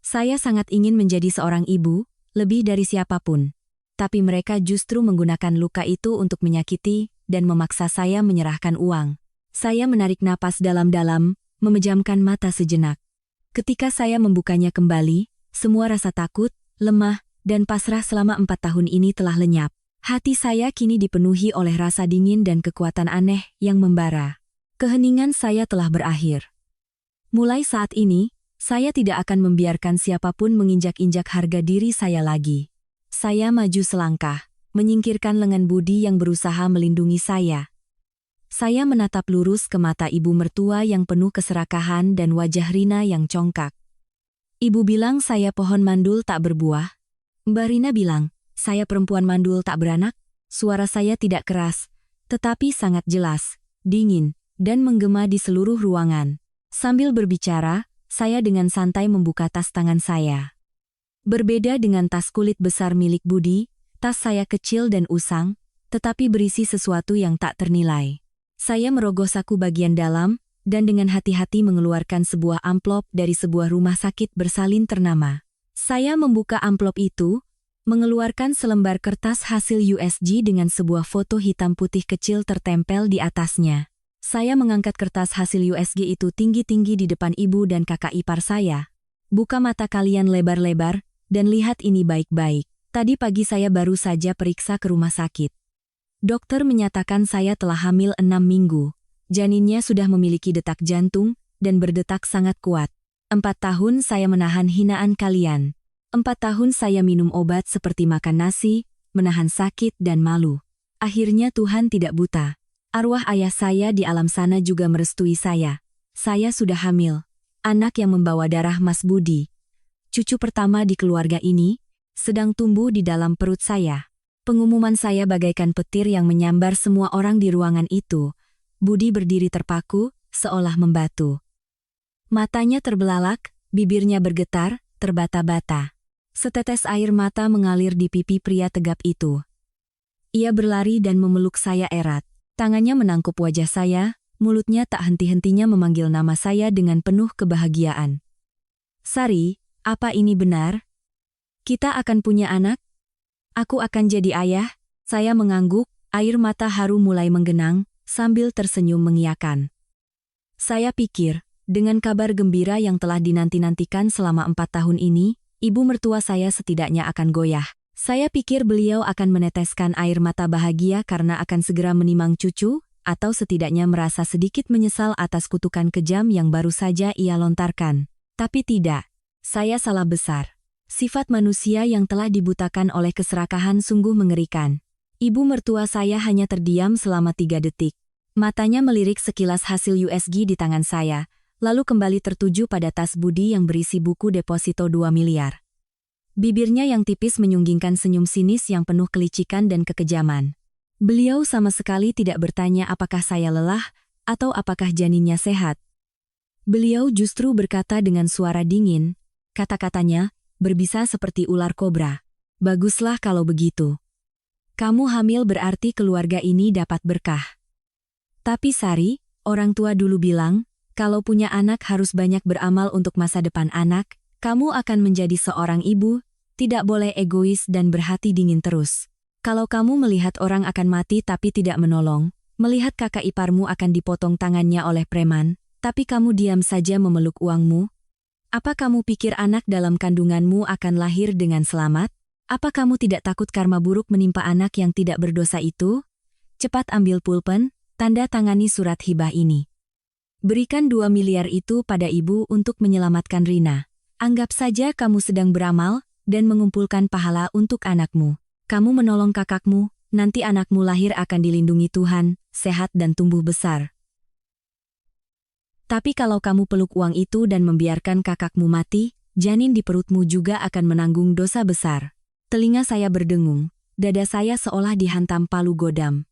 Saya sangat ingin menjadi seorang ibu, lebih dari siapapun. Tapi mereka justru menggunakan luka itu untuk menyakiti dan memaksa saya menyerahkan uang. Saya menarik napas dalam-dalam, memejamkan mata sejenak. Ketika saya membukanya kembali, semua rasa takut, lemah, dan pasrah selama 4 tahun ini telah lenyap. Hati saya kini dipenuhi oleh rasa dingin dan kekuatan aneh yang membara. Keheningan saya telah berakhir. Mulai saat ini, saya tidak akan membiarkan siapapun menginjak-injak harga diri saya lagi. Saya maju selangkah, menyingkirkan lengan Budi yang berusaha melindungi saya. Saya menatap lurus ke mata ibu mertua yang penuh keserakahan dan wajah Rina yang congkak. "Ibu bilang saya pohon mandul tak berbuah." Mbak Rina bilang, "Saya perempuan mandul tak beranak." Suara saya tidak keras, tetapi sangat jelas, dingin, dan menggema di seluruh ruangan. Sambil berbicara, saya dengan santai membuka tas tangan saya. Berbeda dengan tas kulit besar milik Budi, tas saya kecil dan usang, tetapi berisi sesuatu yang tak ternilai. Saya merogoh saku bagian dalam, dan dengan hati-hati mengeluarkan sebuah amplop dari sebuah rumah sakit bersalin ternama. Saya membuka amplop itu, mengeluarkan selembar kertas hasil USG dengan sebuah foto hitam putih kecil tertempel di atasnya. Saya mengangkat kertas hasil USG itu tinggi-tinggi di depan ibu dan kakak ipar saya. Buka mata kalian lebar-lebar, dan lihat ini baik-baik. Tadi pagi saya baru saja periksa ke rumah sakit. Dokter menyatakan saya telah hamil 6 minggu. Janinnya sudah memiliki detak jantung, dan berdetak sangat kuat. 4 tahun saya menahan hinaan kalian. 4 tahun saya minum obat seperti makan nasi, menahan sakit dan malu. Akhirnya Tuhan tidak buta. Arwah ayah saya di alam sana juga merestui saya. Saya sudah hamil. Anak yang membawa darah Mas Budi. Cucu pertama di keluarga ini, sedang tumbuh di dalam perut saya. Pengumuman saya bagaikan petir yang menyambar semua orang di ruangan itu. Budi berdiri terpaku, seolah membatu. Matanya terbelalak, bibirnya bergetar, terbata-bata. Setetes air mata mengalir di pipi pria tegap itu. Ia berlari dan memeluk saya erat. Tangannya menangkup wajah saya, mulutnya tak henti-hentinya memanggil nama saya dengan penuh kebahagiaan. Sari, apa ini benar? Kita akan punya anak? Aku akan jadi ayah? Saya mengangguk, air mata haru mulai menggenang, sambil tersenyum mengiyakan. Saya pikir, dengan kabar gembira yang telah dinanti-nantikan selama 4 tahun ini, ibu mertua saya setidaknya akan goyah. Saya pikir beliau akan meneteskan air mata bahagia karena akan segera menimang cucu, atau setidaknya merasa sedikit menyesal atas kutukan kejam yang baru saja ia lontarkan. Tapi tidak. Saya salah besar. Sifat manusia yang telah dibutakan oleh keserakahan sungguh mengerikan. Ibu mertua saya hanya terdiam selama 3 detik. Matanya melirik sekilas hasil USG di tangan saya, lalu kembali tertuju pada tas Budi yang berisi buku deposito 2 miliar. Bibirnya yang tipis menyunggingkan senyum sinis yang penuh kelicikan dan kekejaman. Beliau sama sekali tidak bertanya apakah saya lelah, atau apakah janinnya sehat. Beliau justru berkata dengan suara dingin, kata-katanya, berbisa seperti ular kobra. Baguslah kalau begitu. Kamu hamil berarti keluarga ini dapat berkah. Tapi Sari, orang tua dulu bilang, kalau punya anak harus banyak beramal untuk masa depan anak. Kamu akan menjadi seorang ibu, tidak boleh egois dan berhati dingin terus. Kalau kamu melihat orang akan mati tapi tidak menolong, melihat kakak iparmu akan dipotong tangannya oleh preman, tapi kamu diam saja memeluk uangmu, apa kamu pikir anak dalam kandunganmu akan lahir dengan selamat? Apa kamu tidak takut karma buruk menimpa anak yang tidak berdosa itu? Cepat ambil pulpen, tanda tangani surat hibah ini. Berikan 2 miliar itu pada ibu untuk menyelamatkan Rina. Anggap saja kamu sedang beramal, dan mengumpulkan pahala untuk anakmu. Kamu menolong kakakmu, nanti anakmu lahir akan dilindungi Tuhan, sehat dan tumbuh besar. Tapi kalau kamu peluk uang itu dan membiarkan kakakmu mati, janin di perutmu juga akan menanggung dosa besar. Telinga saya berdengung, dada saya seolah dihantam palu godam.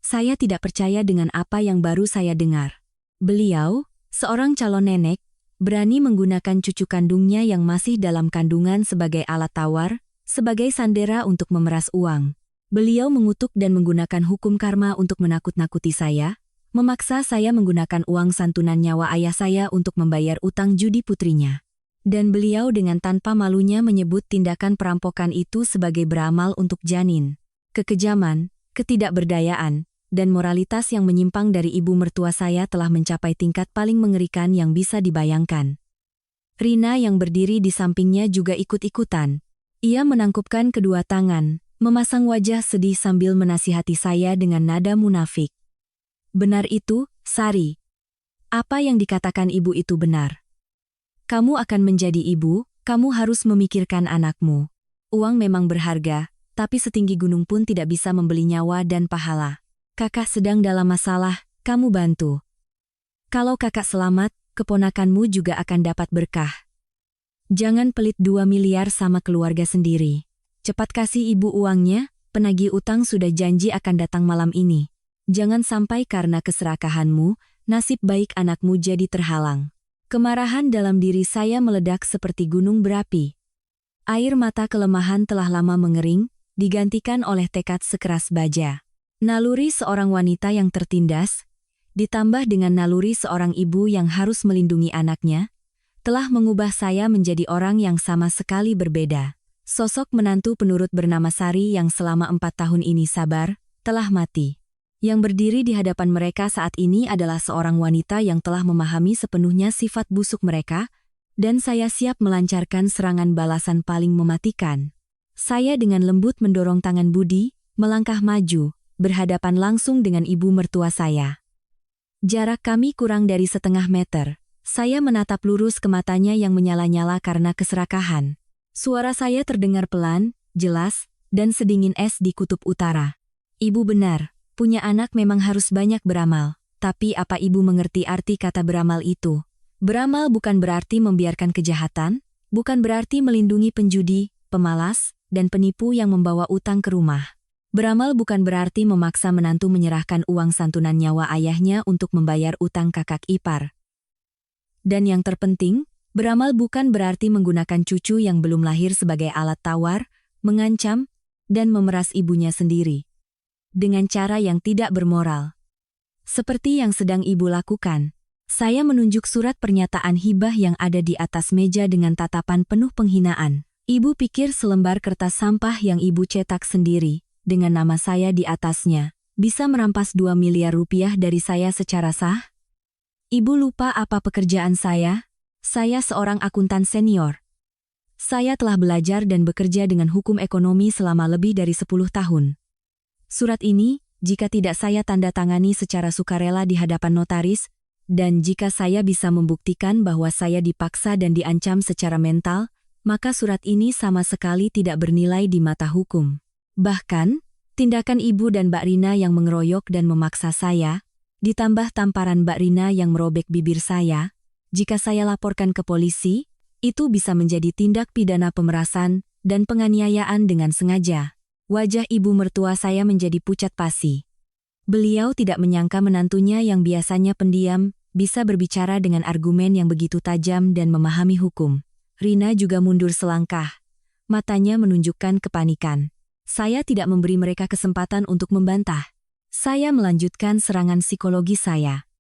Saya tidak percaya dengan apa yang baru saya dengar. Beliau, seorang calon nenek, berani menggunakan cucu kandungnya yang masih dalam kandungan sebagai alat tawar, sebagai sandera untuk memeras uang. Beliau mengutuk dan menggunakan hukum karma untuk menakut-nakuti saya, memaksa saya menggunakan uang santunan nyawa ayah saya untuk membayar utang judi putrinya. Dan beliau dengan tanpa malunya menyebut tindakan perampokan itu sebagai beramal untuk janin. Kekejaman, ketidakberdayaan, dan moralitas yang menyimpang dari ibu mertua saya telah mencapai tingkat paling mengerikan yang bisa dibayangkan. Rina yang berdiri di sampingnya juga ikut-ikutan. Ia menangkupkan kedua tangan, memasang wajah sedih sambil menasihati saya dengan nada munafik. Benar itu, Sari. Apa yang dikatakan ibu itu benar. Kamu akan menjadi ibu, kamu harus memikirkan anakmu. Uang memang berharga, tapi setinggi gunung pun tidak bisa membeli nyawa dan pahala. Kakak sedang dalam masalah, kamu bantu. Kalau kakak selamat, keponakanmu juga akan dapat berkah. Jangan pelit 2 miliar sama keluarga sendiri. Cepat kasih ibu uangnya, penagih utang sudah janji akan datang malam ini. Jangan sampai karena keserakahanmu, nasib baik anakmu jadi terhalang. Kemarahan dalam diri saya meledak seperti gunung berapi. Air mata kelemahan telah lama mengering, digantikan oleh tekad sekeras baja. Naluri seorang wanita yang tertindas, ditambah dengan naluri seorang ibu yang harus melindungi anaknya, telah mengubah saya menjadi orang yang sama sekali berbeda. Sosok menantu penurut bernama Sari yang selama 4 tahun ini sabar, telah mati. Yang berdiri di hadapan mereka saat ini adalah seorang wanita yang telah memahami sepenuhnya sifat busuk mereka, dan saya siap melancarkan serangan balasan paling mematikan. Saya dengan lembut mendorong tangan Budi, melangkah maju, berhadapan langsung dengan ibu mertua saya. Jarak kami kurang dari setengah meter. Saya menatap lurus ke matanya yang menyala-nyala karena keserakahan. Suara saya terdengar pelan, jelas, dan sedingin es di kutub utara. Ibu benar. Punya anak memang harus banyak beramal, tapi apa ibu mengerti arti kata beramal itu? Beramal bukan berarti membiarkan kejahatan, bukan berarti melindungi penjudi, pemalas, dan penipu yang membawa utang ke rumah. Beramal bukan berarti memaksa menantu menyerahkan uang santunan nyawa ayahnya untuk membayar utang kakak ipar. Dan yang terpenting, beramal bukan berarti menggunakan cucu yang belum lahir sebagai alat tawar, mengancam, dan memeras ibunya sendiri. Dengan cara yang tidak bermoral. Seperti yang sedang ibu lakukan. Saya menunjuk surat pernyataan hibah yang ada di atas meja dengan tatapan penuh penghinaan. Ibu pikir selembar kertas sampah yang ibu cetak sendiri, dengan nama saya di atasnya, bisa merampas 2 miliar rupiah dari saya secara sah? Ibu lupa apa pekerjaan saya? Saya seorang akuntan senior. Saya telah belajar dan bekerja dengan hukum ekonomi selama lebih dari 10 tahun. Surat ini, jika tidak saya tanda tangani secara sukarela di hadapan notaris, dan jika saya bisa membuktikan bahwa saya dipaksa dan diancam secara mental, maka surat ini sama sekali tidak bernilai di mata hukum. Bahkan, tindakan ibu dan Mbak Rina yang mengeroyok dan memaksa saya, ditambah tamparan Mbak Rina yang merobek bibir saya, jika saya laporkan ke polisi, itu bisa menjadi tindak pidana pemerasan dan penganiayaan dengan sengaja. Wajah ibu mertua saya menjadi pucat pasi. Beliau tidak menyangka menantunya yang biasanya pendiam, bisa berbicara dengan argumen yang begitu tajam dan memahami hukum. Rina juga mundur selangkah. Matanya menunjukkan kepanikan. Saya tidak memberi mereka kesempatan untuk membantah. Saya melanjutkan serangan psikologi saya.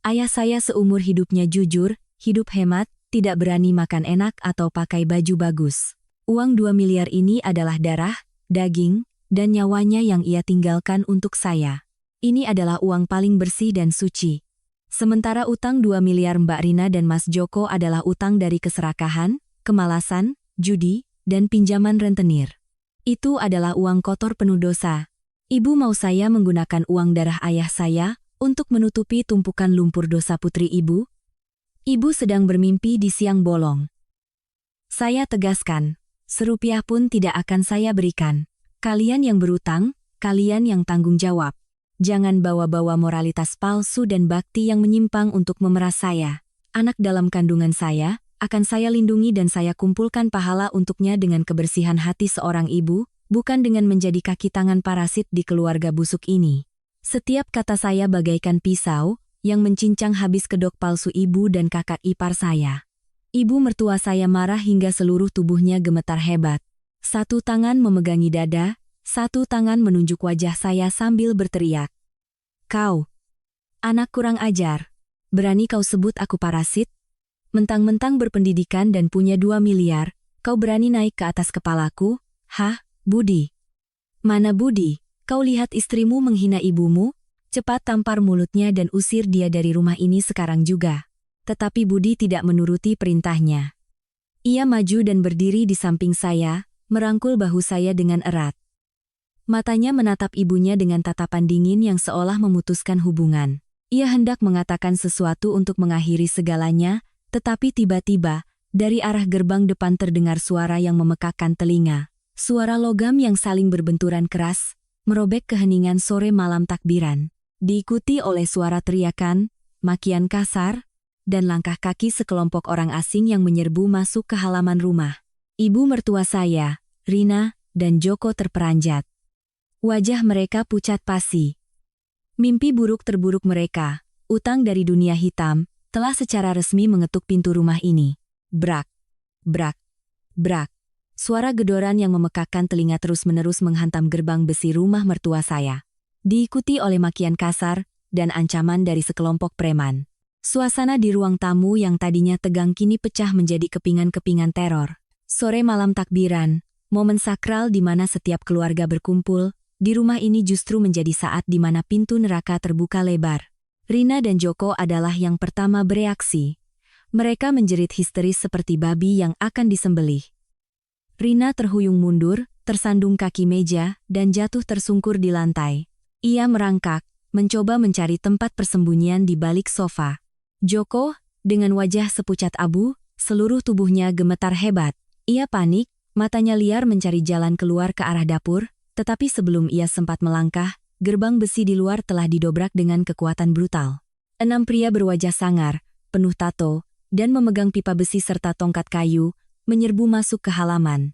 Ayah saya seumur hidupnya jujur, hidup hemat, tidak berani makan enak atau pakai baju bagus. Uang 2 miliar ini adalah darah, daging, dan nyawanya yang ia tinggalkan untuk saya. Ini adalah uang paling bersih dan suci. Sementara utang 2 miliar Mbak Rina dan Mas Joko adalah utang dari keserakahan, kemalasan, judi, dan pinjaman rentenir. Itu adalah uang kotor penuh dosa. Ibu mau saya menggunakan uang darah ayah saya untuk menutupi tumpukan lumpur dosa putri ibu? Ibu sedang bermimpi di siang bolong. Saya tegaskan. Serupiah pun tidak akan saya berikan. Kalian yang berutang, kalian yang tanggung jawab. Jangan bawa-bawa moralitas palsu dan bakti yang menyimpang untuk memeras saya. Anak dalam kandungan saya, akan saya lindungi dan saya kumpulkan pahala untuknya dengan kebersihan hati seorang ibu, bukan dengan menjadi kaki tangan parasit di keluarga busuk ini. Setiap kata saya bagaikan pisau, yang mencincang habis kedok palsu ibu dan kakak ipar saya. Ibu mertua saya marah hingga seluruh tubuhnya gemetar hebat. Satu tangan memegangi dada, satu tangan menunjuk wajah saya sambil berteriak. Kau, anak kurang ajar. Berani kau sebut aku parasit? Mentang-mentang berpendidikan dan punya 2 miliar, kau berani naik ke atas kepalaku? Hah, Budi? Mana Budi? Kau lihat istrimu menghina ibumu? Cepat tampar mulutnya dan usir dia dari rumah ini sekarang juga. Tetapi Budi tidak menuruti perintahnya. Ia maju dan berdiri di samping saya, merangkul bahu saya dengan erat. Matanya menatap ibunya dengan tatapan dingin yang seolah memutuskan hubungan. Ia hendak mengatakan sesuatu untuk mengakhiri segalanya, tetapi tiba-tiba, dari arah gerbang depan terdengar suara yang memekakkan telinga. Suara logam yang saling berbenturan keras, merobek keheningan sore malam takbiran. Diikuti oleh suara teriakan, makian kasar, dan langkah kaki sekelompok orang asing yang menyerbu masuk ke halaman rumah. Ibu mertua saya, Rina, dan Joko terperanjat. Wajah mereka pucat pasi. Mimpi buruk terburuk mereka, utang dari dunia hitam, telah secara resmi mengetuk pintu rumah ini. Brak, brak, brak. Suara gedoran yang memekakkan telinga terus-menerus menghantam gerbang besi rumah mertua saya. Diikuti oleh makian kasar dan ancaman dari sekelompok preman. Suasana di ruang tamu yang tadinya tegang kini pecah menjadi kepingan-kepingan teror. Sore malam takbiran, momen sakral di mana setiap keluarga berkumpul, di rumah ini justru menjadi saat di mana pintu neraka terbuka lebar. Rina dan Joko adalah yang pertama bereaksi. Mereka menjerit histeris seperti babi yang akan disembelih. Rina terhuyung mundur, tersandung kaki meja, dan jatuh tersungkur di lantai. Ia merangkak, mencoba mencari tempat persembunyian di balik sofa. Joko, dengan wajah sepucat abu, seluruh tubuhnya gemetar hebat. Ia panik, matanya liar mencari jalan keluar ke arah dapur, tetapi sebelum ia sempat melangkah, gerbang besi di luar telah didobrak dengan kekuatan brutal. 6 pria berwajah sangar, penuh tato, dan memegang pipa besi serta tongkat kayu, menyerbu masuk ke halaman.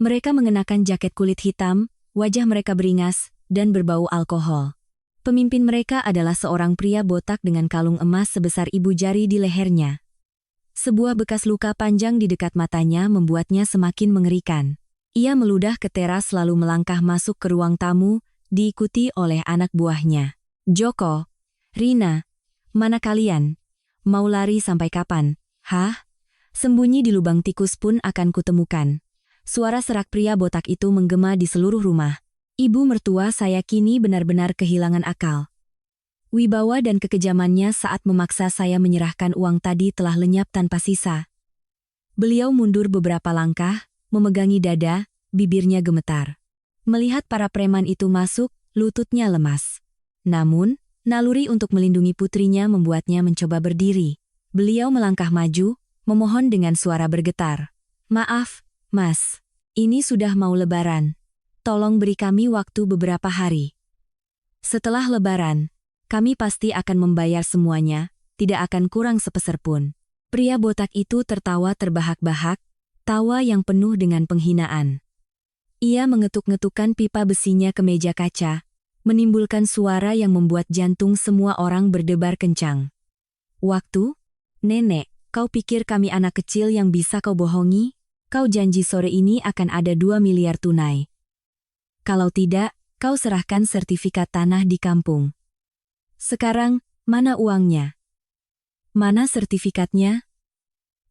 Mereka mengenakan jaket kulit hitam, wajah mereka beringas, dan berbau alkohol. Pemimpin mereka adalah seorang pria botak dengan kalung emas sebesar ibu jari di lehernya. Sebuah bekas luka panjang di dekat matanya membuatnya semakin mengerikan. Ia meludah ke teras lalu melangkah masuk ke ruang tamu, diikuti oleh anak buahnya. Joko, Rina, mana kalian? Mau lari sampai kapan? Hah? Sembunyi di lubang tikus pun akan kutemukan. Suara serak pria botak itu menggema di seluruh rumah. Ibu mertua saya kini benar-benar kehilangan akal. Wibawa dan kekejamannya saat memaksa saya menyerahkan uang tadi telah lenyap tanpa sisa. Beliau mundur beberapa langkah, memegangi dada, bibirnya gemetar. Melihat para preman itu masuk, lututnya lemas. Namun, naluri untuk melindungi putrinya membuatnya mencoba berdiri. Beliau melangkah maju, memohon dengan suara bergetar. Maaf, Mas. Ini sudah mau Lebaran. Tolong beri kami waktu beberapa hari. Setelah Lebaran, kami pasti akan membayar semuanya, tidak akan kurang sepeser pun. Pria botak itu tertawa terbahak-bahak, tawa yang penuh dengan penghinaan. Ia mengetuk-ngetukkan pipa besinya ke meja kaca, menimbulkan suara yang membuat jantung semua orang berdebar kencang. Waktu? Nenek, kau pikir kami anak kecil yang bisa kau bohongi? Kau janji sore ini akan ada 2 miliar tunai. Kalau tidak, kau serahkan sertifikat tanah di kampung. Sekarang, mana uangnya? Mana sertifikatnya?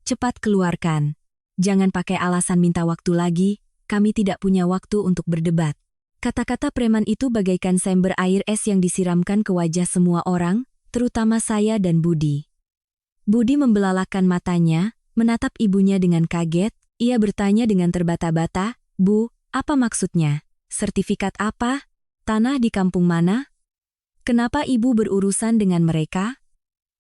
Cepat keluarkan. Jangan pakai alasan minta waktu lagi, kami tidak punya waktu untuk berdebat. Kata-kata preman itu bagaikan sember air es yang disiramkan ke wajah semua orang, terutama saya dan Budi. Budi membelalakan matanya, menatap ibunya dengan kaget, ia bertanya dengan terbata-bata, Bu, apa maksudnya? Sertifikat apa? Tanah di kampung mana? Kenapa ibu berurusan dengan mereka?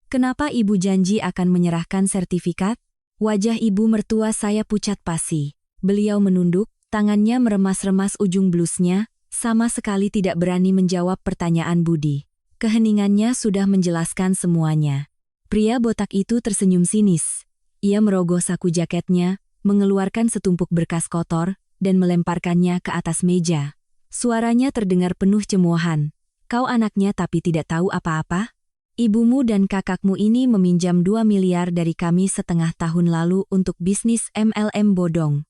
Kenapa ibu janji akan menyerahkan sertifikat? Wajah ibu mertua saya pucat pasi. Beliau menunduk, tangannya meremas-remas ujung blusnya, sama sekali tidak berani menjawab pertanyaan Budi. Keheningannya sudah menjelaskan semuanya. Pria botak itu tersenyum sinis. Ia merogoh saku jaketnya, mengeluarkan setumpuk berkas kotor, dan melemparkannya ke atas meja. Suaranya terdengar penuh cemoohan. Kau anaknya tapi tidak tahu apa-apa? Ibumu dan kakakmu ini meminjam 2 miliar dari kami setengah tahun lalu untuk bisnis MLM bodong.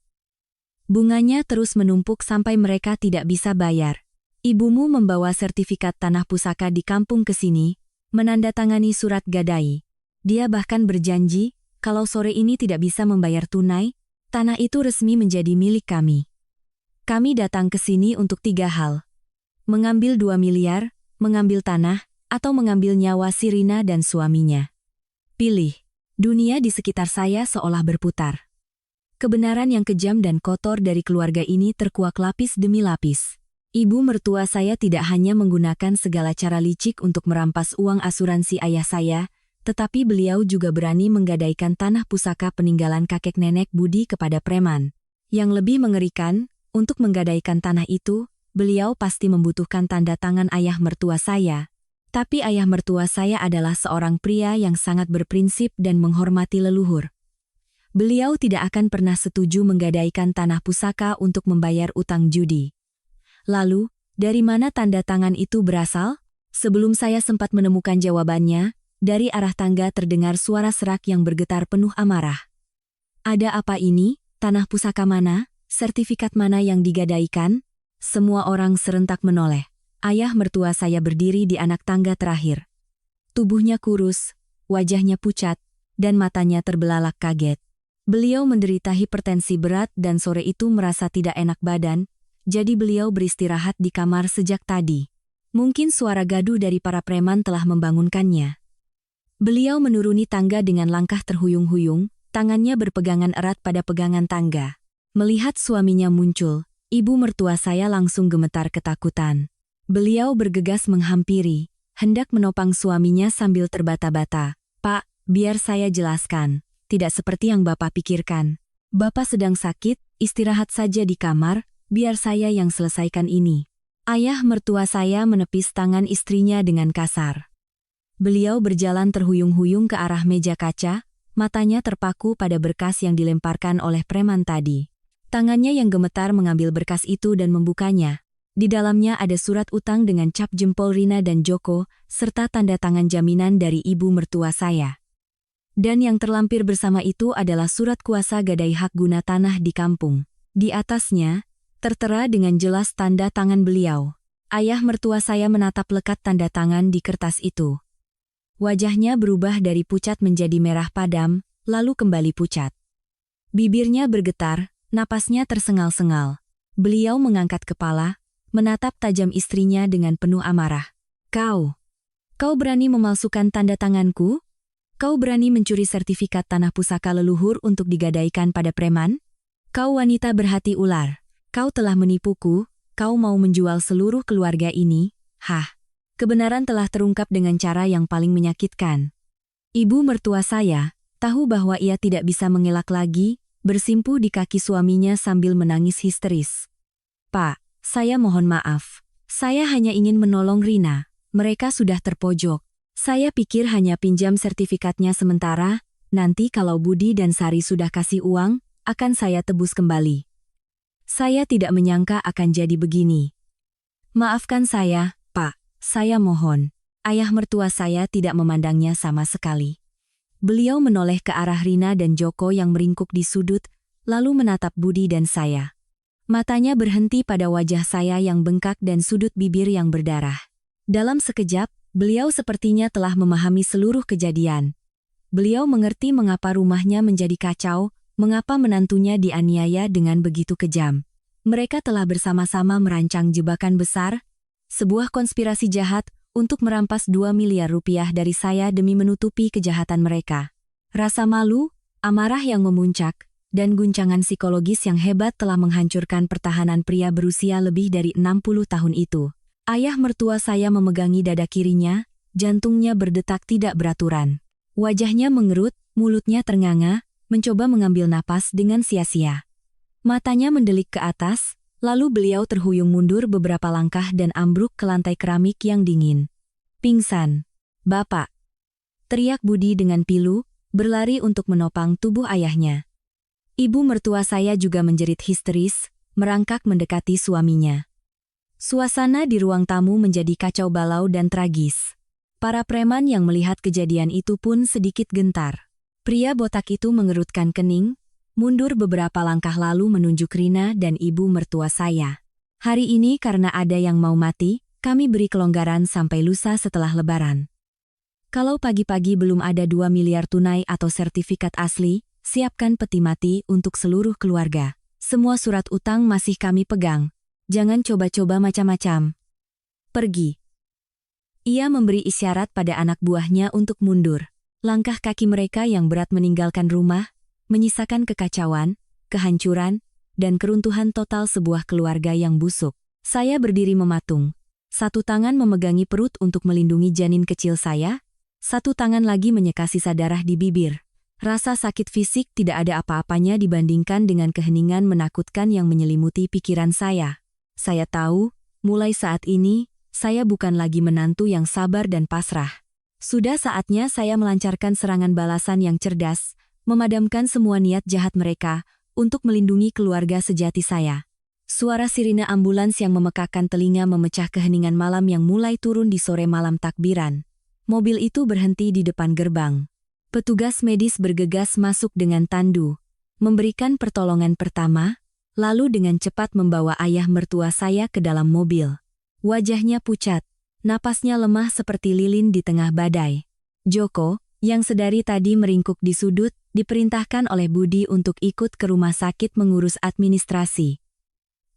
Bunganya terus menumpuk sampai mereka tidak bisa bayar. Ibumu membawa sertifikat tanah pusaka di kampung ke sini, menandatangani surat gadai. Dia bahkan berjanji, kalau sore ini tidak bisa membayar tunai, tanah itu resmi menjadi milik kami. Kami datang ke sini untuk 3 hal. Mengambil 2 miliar, mengambil tanah, atau mengambil nyawa si Rina dan suaminya. Pilih. Dunia di sekitar saya seolah berputar. Kebenaran yang kejam dan kotor dari keluarga ini terkuak lapis demi lapis. Ibu mertua saya tidak hanya menggunakan segala cara licik untuk merampas uang asuransi ayah saya, tetapi beliau juga berani menggadaikan tanah pusaka peninggalan kakek nenek Budi kepada preman. Yang lebih mengerikan, untuk menggadaikan tanah itu, beliau pasti membutuhkan tanda tangan ayah mertua saya. Tapi ayah mertua saya adalah seorang pria yang sangat berprinsip dan menghormati leluhur. Beliau tidak akan pernah setuju menggadaikan tanah pusaka untuk membayar utang judi. Lalu, dari mana tanda tangan itu berasal? Sebelum saya sempat menemukan jawabannya, dari arah tangga terdengar suara serak yang bergetar penuh amarah. Ada apa ini? Tanah pusaka mana? Sertifikat mana yang digadaikan? Semua orang serentak menoleh. Ayah mertua saya berdiri di anak tangga terakhir. Tubuhnya kurus, wajahnya pucat, dan matanya terbelalak kaget. Beliau menderita hipertensi berat dan sore itu merasa tidak enak badan, jadi beliau beristirahat di kamar sejak tadi. Mungkin suara gaduh dari para preman telah membangunkannya. Beliau menuruni tangga dengan langkah terhuyung-huyung, tangannya berpegangan erat pada pegangan tangga. Melihat suaminya muncul, ibu mertua saya langsung gemetar ketakutan. Beliau bergegas menghampiri, hendak menopang suaminya sambil terbata-bata. "Pak, biar saya jelaskan. Tidak seperti yang Bapak pikirkan. Bapak sedang sakit, istirahat saja di kamar, biar saya yang selesaikan ini." Ayah mertua saya menepis tangan istrinya dengan kasar. Beliau berjalan terhuyung-huyung ke arah meja kaca, matanya terpaku pada berkas yang dilemparkan oleh preman tadi. Tangannya yang gemetar mengambil berkas itu dan membukanya. Di dalamnya ada surat utang dengan cap jempol Rina dan Joko, serta tanda tangan jaminan dari ibu mertua saya. Dan yang terlampir bersama itu adalah surat kuasa gadai hak guna tanah di kampung. Di atasnya, tertera dengan jelas tanda tangan beliau. Ayah mertua saya menatap lekat tanda tangan di kertas itu. Wajahnya berubah dari pucat menjadi merah padam, lalu kembali pucat. Bibirnya bergetar, napasnya tersengal-sengal. Beliau mengangkat kepala, menatap tajam istrinya dengan penuh amarah. Kau berani memalsukan tanda tanganku? Kau berani mencuri sertifikat tanah pusaka leluhur untuk digadaikan pada preman? Kau wanita berhati ular. Kau telah menipuku, kau mau menjual seluruh keluarga ini, hah? Kebenaran telah terungkap dengan cara yang paling menyakitkan. Ibu mertua saya tahu bahwa ia tidak bisa mengelak lagi, bersimpuh di kaki suaminya sambil menangis histeris. "Pak, saya mohon maaf. Saya hanya ingin menolong Rina. Mereka sudah terpojok. Saya pikir hanya pinjam sertifikatnya sementara, nanti kalau Budi dan Sari sudah kasih uang, akan saya tebus kembali. Saya tidak menyangka akan jadi begini. Maafkan saya, Pak. Saya mohon." Ayah mertua saya tidak memandangnya sama sekali. Beliau menoleh ke arah Rina dan Joko yang meringkuk di sudut, lalu menatap Budi dan saya. Matanya berhenti pada wajah saya yang bengkak dan sudut bibir yang berdarah. Dalam sekejap, beliau sepertinya telah memahami seluruh kejadian. Beliau mengerti mengapa rumahnya menjadi kacau, mengapa menantunya dianiaya dengan begitu kejam. Mereka telah bersama-sama merancang jebakan besar, sebuah konspirasi jahat, untuk merampas 2 miliar rupiah dari saya demi menutupi kejahatan mereka. Rasa malu, amarah yang memuncak, dan guncangan psikologis yang hebat telah menghancurkan pertahanan pria berusia lebih dari 60 tahun itu. Ayah mertua saya memegangi dada kirinya, jantungnya berdetak tidak beraturan. Wajahnya mengerut, mulutnya ternganga, mencoba mengambil napas dengan sia-sia. Matanya mendelik ke atas, lalu beliau terhuyung mundur beberapa langkah dan ambruk ke lantai keramik yang dingin. "Pingsan. Bapak!" teriak Budi dengan pilu, berlari untuk menopang tubuh ayahnya. Ibu mertua saya juga menjerit histeris, merangkak mendekati suaminya. Suasana di ruang tamu menjadi kacau balau dan tragis. Para preman yang melihat kejadian itu pun sedikit gentar. Pria botak itu mengerutkan kening, mundur beberapa langkah lalu menunjuk Rina dan ibu mertua saya. "Hari ini karena ada yang mau mati, kami beri kelonggaran sampai lusa setelah Lebaran. Kalau pagi-pagi belum ada 2 miliar tunai atau sertifikat asli, siapkan peti mati untuk seluruh keluarga. Semua surat utang masih kami pegang. Jangan coba-coba macam-macam. Pergi." Ia memberi isyarat pada anak buahnya untuk mundur. Langkah kaki mereka yang berat meninggalkan rumah, menyisakan kekacauan, kehancuran, dan keruntuhan total sebuah keluarga yang busuk. Saya berdiri mematung. Satu tangan memegangi perut untuk melindungi janin kecil saya, satu tangan lagi menyeka sisa darah di bibir. Rasa sakit fisik tidak ada apa-apanya dibandingkan dengan keheningan menakutkan yang menyelimuti pikiran saya. Saya tahu, mulai saat ini, saya bukan lagi menantu yang sabar dan pasrah. Sudah saatnya saya melancarkan serangan balasan yang cerdas, memadamkan semua niat jahat mereka, untuk melindungi keluarga sejati saya. Suara sirine ambulans yang memekakkan telinga memecah keheningan malam yang mulai turun di sore malam takbiran. Mobil itu berhenti di depan gerbang. Petugas medis bergegas masuk dengan tandu, memberikan pertolongan pertama, lalu dengan cepat membawa ayah mertua saya ke dalam mobil. Wajahnya pucat, napasnya lemah seperti lilin di tengah badai. Joko, yang sedari tadi meringkuk di sudut, diperintahkan oleh Budi untuk ikut ke rumah sakit mengurus administrasi.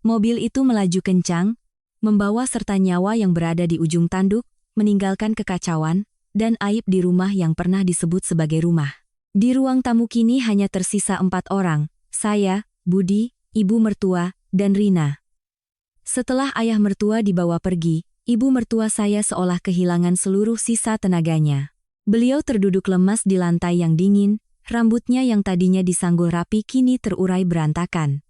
Mobil itu melaju kencang, membawa serta nyawa yang berada di ujung tanduk, meninggalkan kekacauan dan aib di rumah yang pernah disebut sebagai rumah. Di ruang tamu kini hanya tersisa 4 orang, saya, Budi, ibu mertua, dan Rina. Setelah ayah mertua dibawa pergi, ibu mertua saya seolah kehilangan seluruh sisa tenaganya. Beliau terduduk lemas di lantai yang dingin, rambutnya yang tadinya disanggul rapi kini terurai berantakan.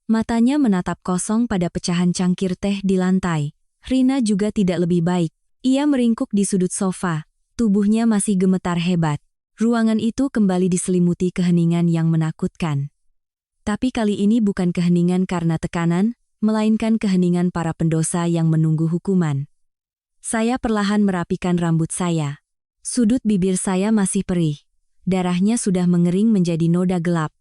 Matanya menatap kosong pada pecahan cangkir teh di lantai. Rina juga tidak lebih baik. Ia meringkuk di sudut sofa. Tubuhnya masih gemetar hebat. Ruangan itu kembali diselimuti keheningan yang menakutkan. Tapi kali ini bukan keheningan karena tekanan, melainkan keheningan para pendosa yang menunggu hukuman. Saya perlahan merapikan rambut saya. Sudut bibir saya masih perih. Darahnya sudah mengering menjadi noda gelap.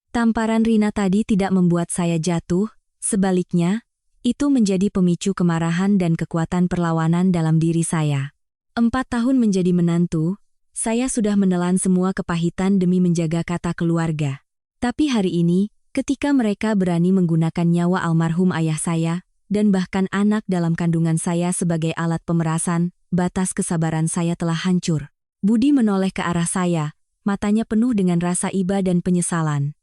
Tamparan Rina tadi tidak membuat saya jatuh, sebaliknya, itu menjadi pemicu kemarahan dan kekuatan perlawanan dalam diri saya. 4 tahun menjadi menantu, saya sudah menelan semua kepahitan demi menjaga kata keluarga. Tapi hari ini, ketika mereka berani menggunakan nyawa almarhum ayah saya, dan bahkan anak dalam kandungan saya sebagai alat pemerasan, batas kesabaran saya telah hancur. Budi menoleh ke arah saya, matanya penuh dengan rasa iba dan penyesalan.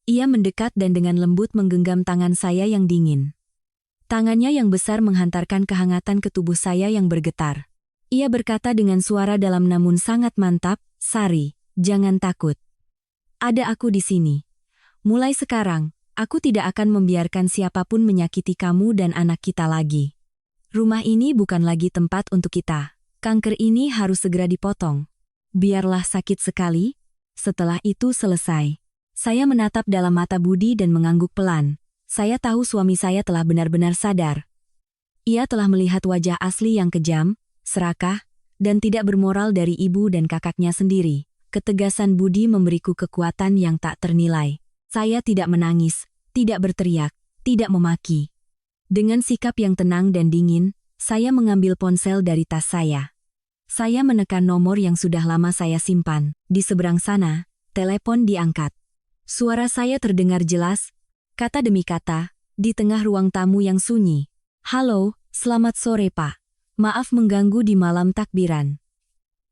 Ia mendekat dan dengan lembut menggenggam tangan saya yang dingin. Tangannya yang besar menghantarkan kehangatan ke tubuh saya yang bergetar. Ia berkata dengan suara dalam namun sangat mantap, "Sari, jangan takut. Ada aku di sini. Mulai sekarang, aku tidak akan membiarkan siapapun menyakiti kamu dan anak kita lagi. Rumah ini bukan lagi tempat untuk kita. Kanker ini harus segera dipotong. Biarlah sakit sekali, setelah itu selesai." Saya menatap dalam mata Budi dan mengangguk pelan. Saya tahu suami saya telah benar-benar sadar. Ia telah melihat wajah asli yang kejam, serakah, dan tidak bermoral dari ibu dan kakaknya sendiri. Ketegasan Budi memberiku kekuatan yang tak ternilai. Saya tidak menangis, tidak berteriak, tidak memaki. Dengan sikap yang tenang dan dingin, saya mengambil ponsel dari tas saya. Saya menekan nomor yang sudah lama saya simpan. Di seberang sana, telepon diangkat. Suara saya terdengar jelas, kata demi kata, di tengah ruang tamu yang sunyi. "Halo, selamat sore Pak. Maaf mengganggu di malam takbiran.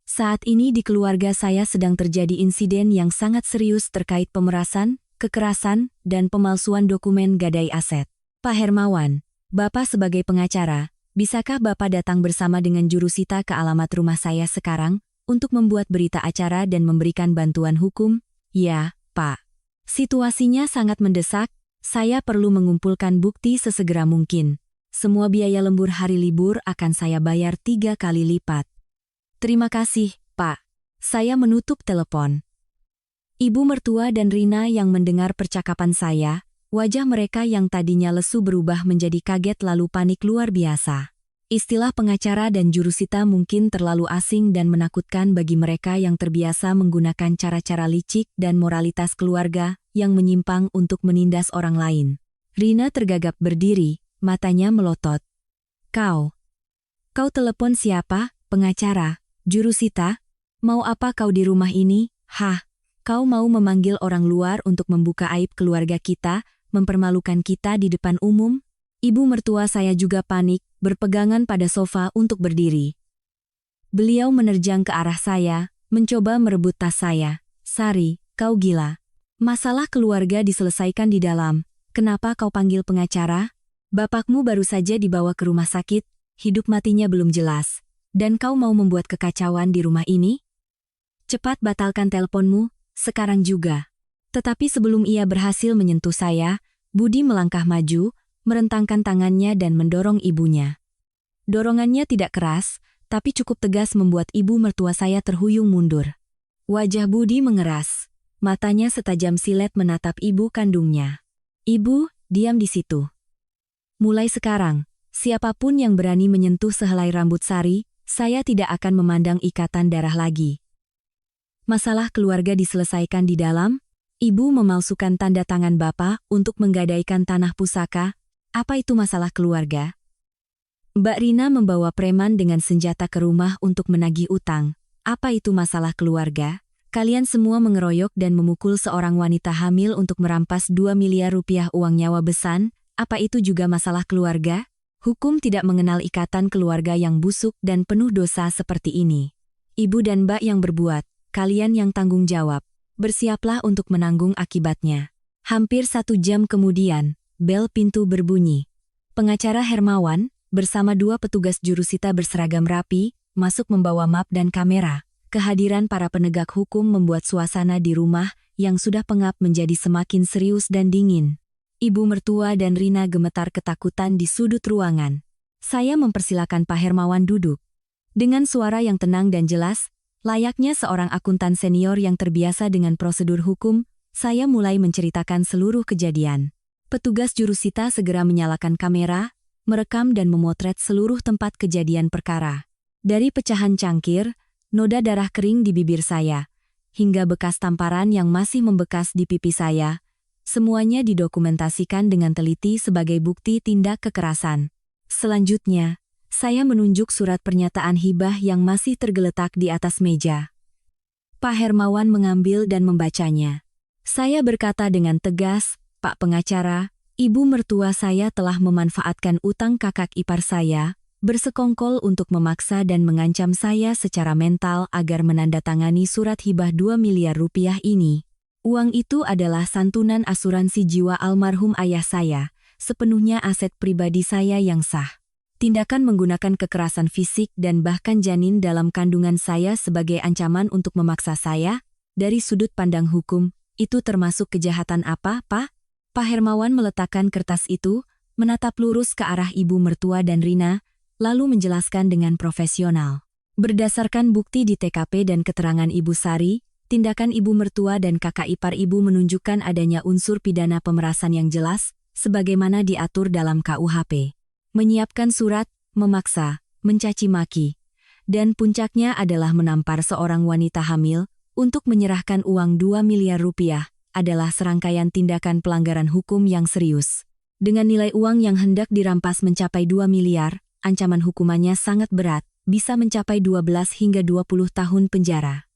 Saat ini di keluarga saya sedang terjadi insiden yang sangat serius terkait pemerasan, kekerasan, dan pemalsuan dokumen gadai aset. Pak Hermawan, Bapak sebagai pengacara, bisakah Bapak datang bersama dengan jurusita ke alamat rumah saya sekarang, untuk membuat berita acara dan memberikan bantuan hukum?" "Ya, Pak. Situasinya sangat mendesak, saya perlu mengumpulkan bukti sesegera mungkin. Semua biaya lembur hari libur akan saya bayar 3 kali lipat." "Terima kasih, Pak." Saya menutup telepon. Ibu mertua dan Rina yang mendengar percakapan saya, wajah mereka yang tadinya lesu berubah menjadi kaget lalu panik luar biasa. Istilah pengacara dan jurusita mungkin terlalu asing dan menakutkan bagi mereka yang terbiasa menggunakan cara-cara licik dan moralitas keluarga yang menyimpang untuk menindas orang lain. Rina tergagap berdiri, matanya melotot. Kau telepon siapa? Pengacara? Jurusita? Mau apa kau di rumah ini? Hah? Kau mau memanggil orang luar untuk membuka aib keluarga kita, mempermalukan kita di depan umum?" Ibu mertua saya juga panik, berpegangan pada sofa untuk berdiri. Beliau menerjang ke arah saya, mencoba merebut tas saya. "Sari, kau gila. Masalah keluarga diselesaikan di dalam. Kenapa kau panggil pengacara? Bapakmu baru saja dibawa ke rumah sakit, hidup matinya belum jelas. Dan kau mau membuat kekacauan di rumah ini? Cepat batalkan teleponmu, sekarang juga." Tetapi sebelum ia berhasil menyentuh saya, Budi melangkah maju, merentangkan tangannya dan mendorong ibunya. Dorongannya tidak keras, tapi cukup tegas membuat ibu mertua saya terhuyung mundur. Wajah Budi mengeras, matanya setajam silet menatap ibu kandungnya. "Ibu, diam di situ. Mulai sekarang, siapapun yang berani menyentuh sehelai rambut Sari, saya tidak akan memandang ikatan darah lagi. Masalah keluarga diselesaikan di dalam." Ibu memalsukan tanda tangan Bapak untuk menggadaikan tanah pusaka. "Apa itu masalah keluarga?" Mbak Rina membawa preman dengan senjata ke rumah untuk menagih utang. "Apa itu masalah keluarga? Kalian semua mengeroyok dan memukul seorang wanita hamil untuk merampas 2 miliar rupiah uang nyawa besan, Apa itu juga masalah keluarga? Hukum tidak mengenal ikatan keluarga yang busuk dan penuh dosa seperti ini. Ibu dan mbak yang berbuat, kalian yang tanggung jawab. Bersiaplah untuk menanggung akibatnya. Hampir 1 jam kemudian, bel pintu berbunyi. Pengacara Hermawan, bersama 2 petugas jurusita berseragam rapi, masuk membawa map dan kamera. Kehadiran para penegak hukum membuat suasana di rumah yang sudah pengap menjadi semakin serius dan dingin. Ibu mertua dan Rina gemetar ketakutan di sudut ruangan. Saya mempersilakan Pak Hermawan duduk. Dengan suara yang tenang dan jelas, layaknya seorang akuntan senior yang terbiasa dengan prosedur hukum, saya mulai menceritakan seluruh kejadian. Petugas jurusita segera menyalakan kamera, merekam dan memotret seluruh tempat kejadian perkara. Dari pecahan cangkir, noda darah kering di bibir saya, hingga bekas tamparan yang masih membekas di pipi saya, semuanya didokumentasikan dengan teliti sebagai bukti tindak kekerasan. Selanjutnya, saya menunjuk surat pernyataan hibah yang masih tergeletak di atas meja. Pak Hermawan mengambil dan membacanya. Saya berkata dengan tegas, Pak Pengacara, ibu mertua saya telah memanfaatkan utang kakak ipar saya, bersekongkol untuk memaksa dan mengancam saya secara mental agar menandatangani surat hibah 2 miliar rupiah ini. Uang itu adalah santunan asuransi jiwa almarhum ayah saya, sepenuhnya aset pribadi saya yang sah. Tindakan menggunakan kekerasan fisik dan bahkan janin dalam kandungan saya sebagai ancaman untuk memaksa saya, dari sudut pandang hukum, itu termasuk kejahatan apa, Pak? Pak Hermawan meletakkan kertas itu, menatap lurus ke arah ibu mertua dan Rina, lalu menjelaskan dengan profesional. Berdasarkan bukti di TKP dan keterangan Ibu Sari, tindakan ibu mertua dan kakak ipar ibu menunjukkan adanya unsur pidana pemerasan yang jelas, sebagaimana diatur dalam KUHP. Menyiapkan surat, memaksa, mencaci maki, dan puncaknya adalah menampar seorang wanita hamil untuk menyerahkan uang 2 miliar rupiah, adalah serangkaian tindakan pelanggaran hukum yang serius. Dengan nilai uang yang hendak dirampas mencapai 2 miliar, ancaman hukumannya sangat berat, bisa mencapai 12 hingga 20 tahun penjara.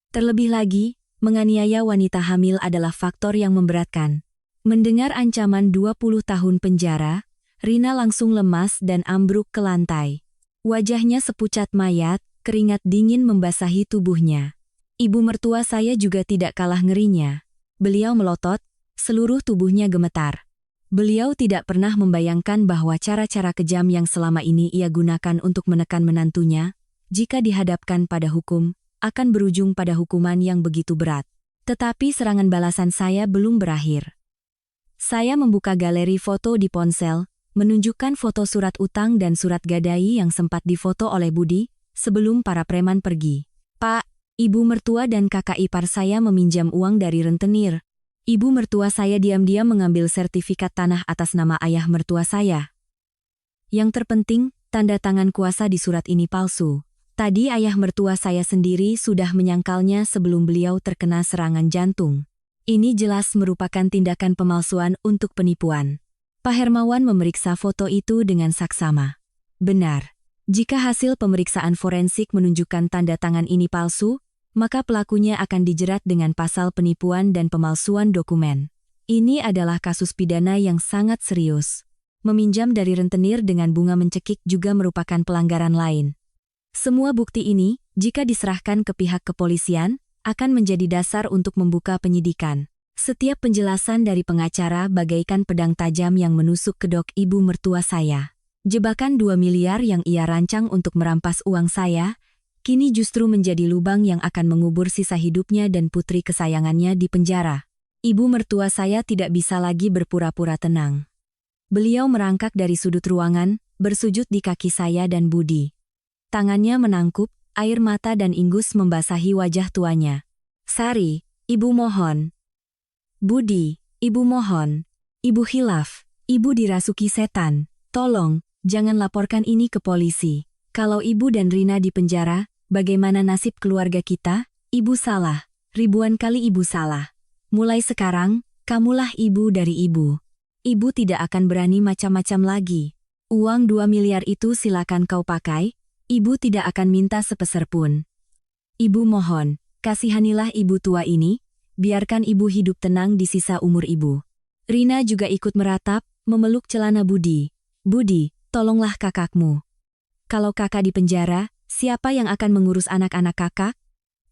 Terlebih lagi, menganiaya wanita hamil adalah faktor yang memberatkan. Mendengar ancaman 20 tahun penjara, Rina langsung lemas dan ambruk ke lantai. Wajahnya sepucat mayat, keringat dingin membasahi tubuhnya. Ibu mertua saya juga tidak kalah ngerinya. Beliau melotot, seluruh tubuhnya gemetar. Beliau tidak pernah membayangkan bahwa cara-cara kejam yang selama ini ia gunakan untuk menekan menantunya, jika dihadapkan pada hukum, akan berujung pada hukuman yang begitu berat. Tetapi serangan balasan saya belum berakhir. Saya membuka galeri foto di ponsel, menunjukkan foto surat utang dan surat gadai yang sempat difoto oleh Budi, sebelum para preman pergi. Pak, ibu mertua dan kakak ipar saya meminjam uang dari rentenir. Ibu mertua saya diam-diam mengambil sertifikat tanah atas nama ayah mertua saya. Yang terpenting, tanda tangan kuasa di surat ini palsu. Tadi ayah mertua saya sendiri sudah menyangkalnya sebelum beliau terkena serangan jantung. Ini jelas merupakan tindakan pemalsuan untuk penipuan. Pak Hermawan memeriksa foto itu dengan saksama. Benar. Jika hasil pemeriksaan forensik menunjukkan tanda tangan ini palsu, maka pelakunya akan dijerat dengan pasal penipuan dan pemalsuan dokumen. Ini adalah kasus pidana yang sangat serius. Meminjam dari rentenir dengan bunga mencekik juga merupakan pelanggaran lain. Semua bukti ini, jika diserahkan ke pihak kepolisian, akan menjadi dasar untuk membuka penyidikan. Setiap penjelasan dari pengacara bagaikan pedang tajam yang menusuk kedok ibu mertua saya. Jebakan 2 miliar yang ia rancang untuk merampas uang saya, kini justru menjadi lubang yang akan mengubur sisa hidupnya dan putri kesayangannya di penjara. Ibu mertua saya tidak bisa lagi berpura-pura tenang. Beliau merangkak dari sudut ruangan, bersujud di kaki saya dan Budi. Tangannya menangkup, air mata dan ingus membasahi wajah tuanya. Sari, ibu mohon. Budi, ibu mohon. Ibu hilaf, ibu dirasuki setan. Tolong, jangan laporkan ini ke polisi. Kalau ibu dan Rina di penjara, bagaimana nasib keluarga kita? Ibu salah, ribuan kali ibu salah. Mulai sekarang, kamulah ibu dari ibu. Ibu tidak akan berani macam-macam lagi. Uang 2 miliar itu silakan kau pakai. Ibu tidak akan minta sepeser pun. Ibu mohon, kasihanilah ibu tua ini, biarkan ibu hidup tenang di sisa umur ibu. Rina juga ikut meratap, memeluk celana Budi. "Budi, tolonglah kakakmu. Kalau kakak di penjara, siapa yang akan mengurus anak-anak kakak?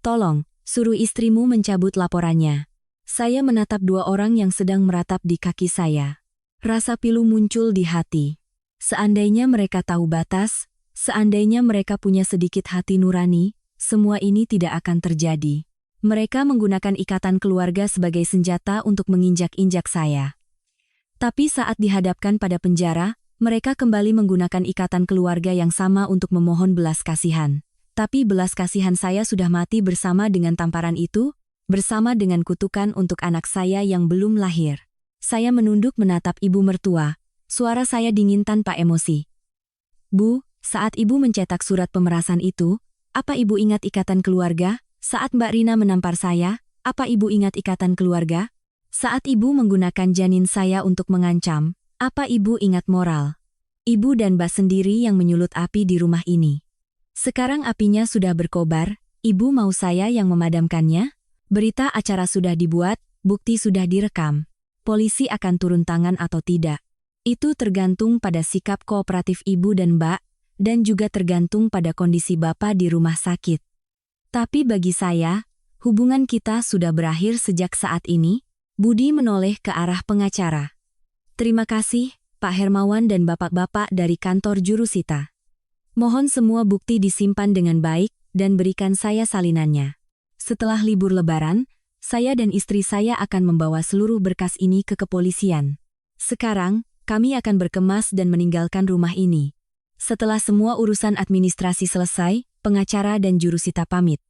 Tolong, suruh istrimu mencabut laporannya." Saya menatap dua orang yang sedang meratap di kaki saya. Rasa pilu muncul di hati. Seandainya mereka tahu batas, seandainya mereka punya sedikit hati nurani, semua ini tidak akan terjadi. Mereka menggunakan ikatan keluarga sebagai senjata untuk menginjak-injak saya. Tapi saat dihadapkan pada penjara, mereka kembali menggunakan ikatan keluarga yang sama untuk memohon belas kasihan. Tapi belas kasihan saya sudah mati bersama dengan tamparan itu, bersama dengan kutukan untuk anak saya yang belum lahir. Saya menunduk menatap ibu mertua. Suara saya dingin tanpa emosi. "Bu, saat ibu mencetak surat pemerasan itu, apa ibu ingat ikatan keluarga? Saat Mbak Rina menampar saya, apa ibu ingat ikatan keluarga? Saat ibu menggunakan janin saya untuk mengancam, apa ibu ingat moral? Ibu dan Mbak sendiri yang menyulut api di rumah ini. Sekarang apinya sudah berkobar, ibu mau saya yang memadamkannya? Berita acara sudah dibuat, bukti sudah direkam. Polisi akan turun tangan atau tidak? Itu tergantung pada sikap kooperatif ibu dan Mbak, dan juga tergantung pada kondisi Bapak di rumah sakit. Tapi bagi saya, hubungan kita sudah berakhir sejak saat ini." Budi menoleh ke arah pengacara. "Terima kasih, Pak Hermawan dan bapak-bapak dari kantor jurusita. Mohon semua bukti disimpan dengan baik dan berikan saya salinannya. Setelah libur Lebaran, saya dan istri saya akan membawa seluruh berkas ini ke kepolisian. Sekarang, kami akan berkemas dan meninggalkan rumah ini." Setelah semua urusan administrasi selesai, pengacara dan jurusita pamit.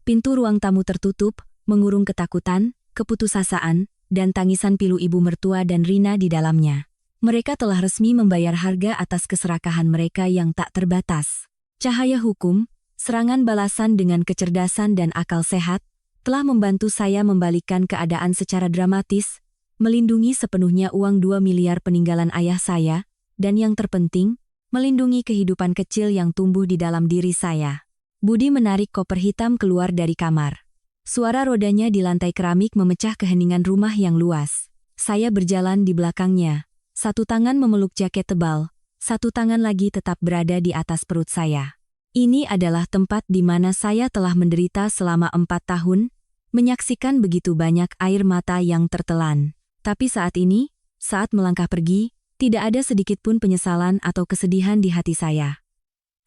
Pintu ruang tamu tertutup, mengurung ketakutan, keputusasaan, dan tangisan pilu ibu mertua dan Rina di dalamnya. Mereka telah resmi membayar harga atas keserakahan mereka yang tak terbatas. Cahaya hukum, serangan balasan dengan kecerdasan dan akal sehat, telah membantu saya membalikkan keadaan secara dramatis, melindungi sepenuhnya uang 2 miliar peninggalan ayah saya, dan yang terpenting, melindungi kehidupan kecil yang tumbuh di dalam diri saya. Budi menarik koper hitam keluar dari kamar. Suara rodanya di lantai keramik memecah keheningan rumah yang luas. Saya berjalan di belakangnya. Satu tangan memeluk jaket tebal, satu tangan lagi tetap berada di atas perut saya. Ini adalah tempat di mana saya telah menderita selama 4 tahun, menyaksikan begitu banyak air mata yang tertelan. Tapi saat ini, saat melangkah pergi, tidak ada sedikit pun penyesalan atau kesedihan di hati saya.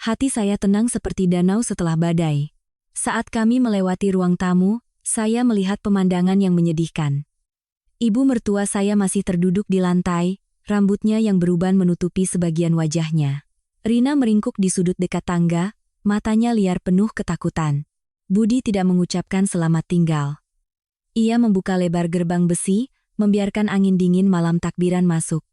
Hati saya tenang seperti danau setelah badai. Saat kami melewati ruang tamu, saya melihat pemandangan yang menyedihkan. Ibu mertua saya masih terduduk di lantai, rambutnya yang beruban menutupi sebagian wajahnya. Rina meringkuk di sudut dekat tangga, matanya liar penuh ketakutan. Budi tidak mengucapkan selamat tinggal. Ia membuka lebar gerbang besi, membiarkan angin dingin malam takbiran masuk.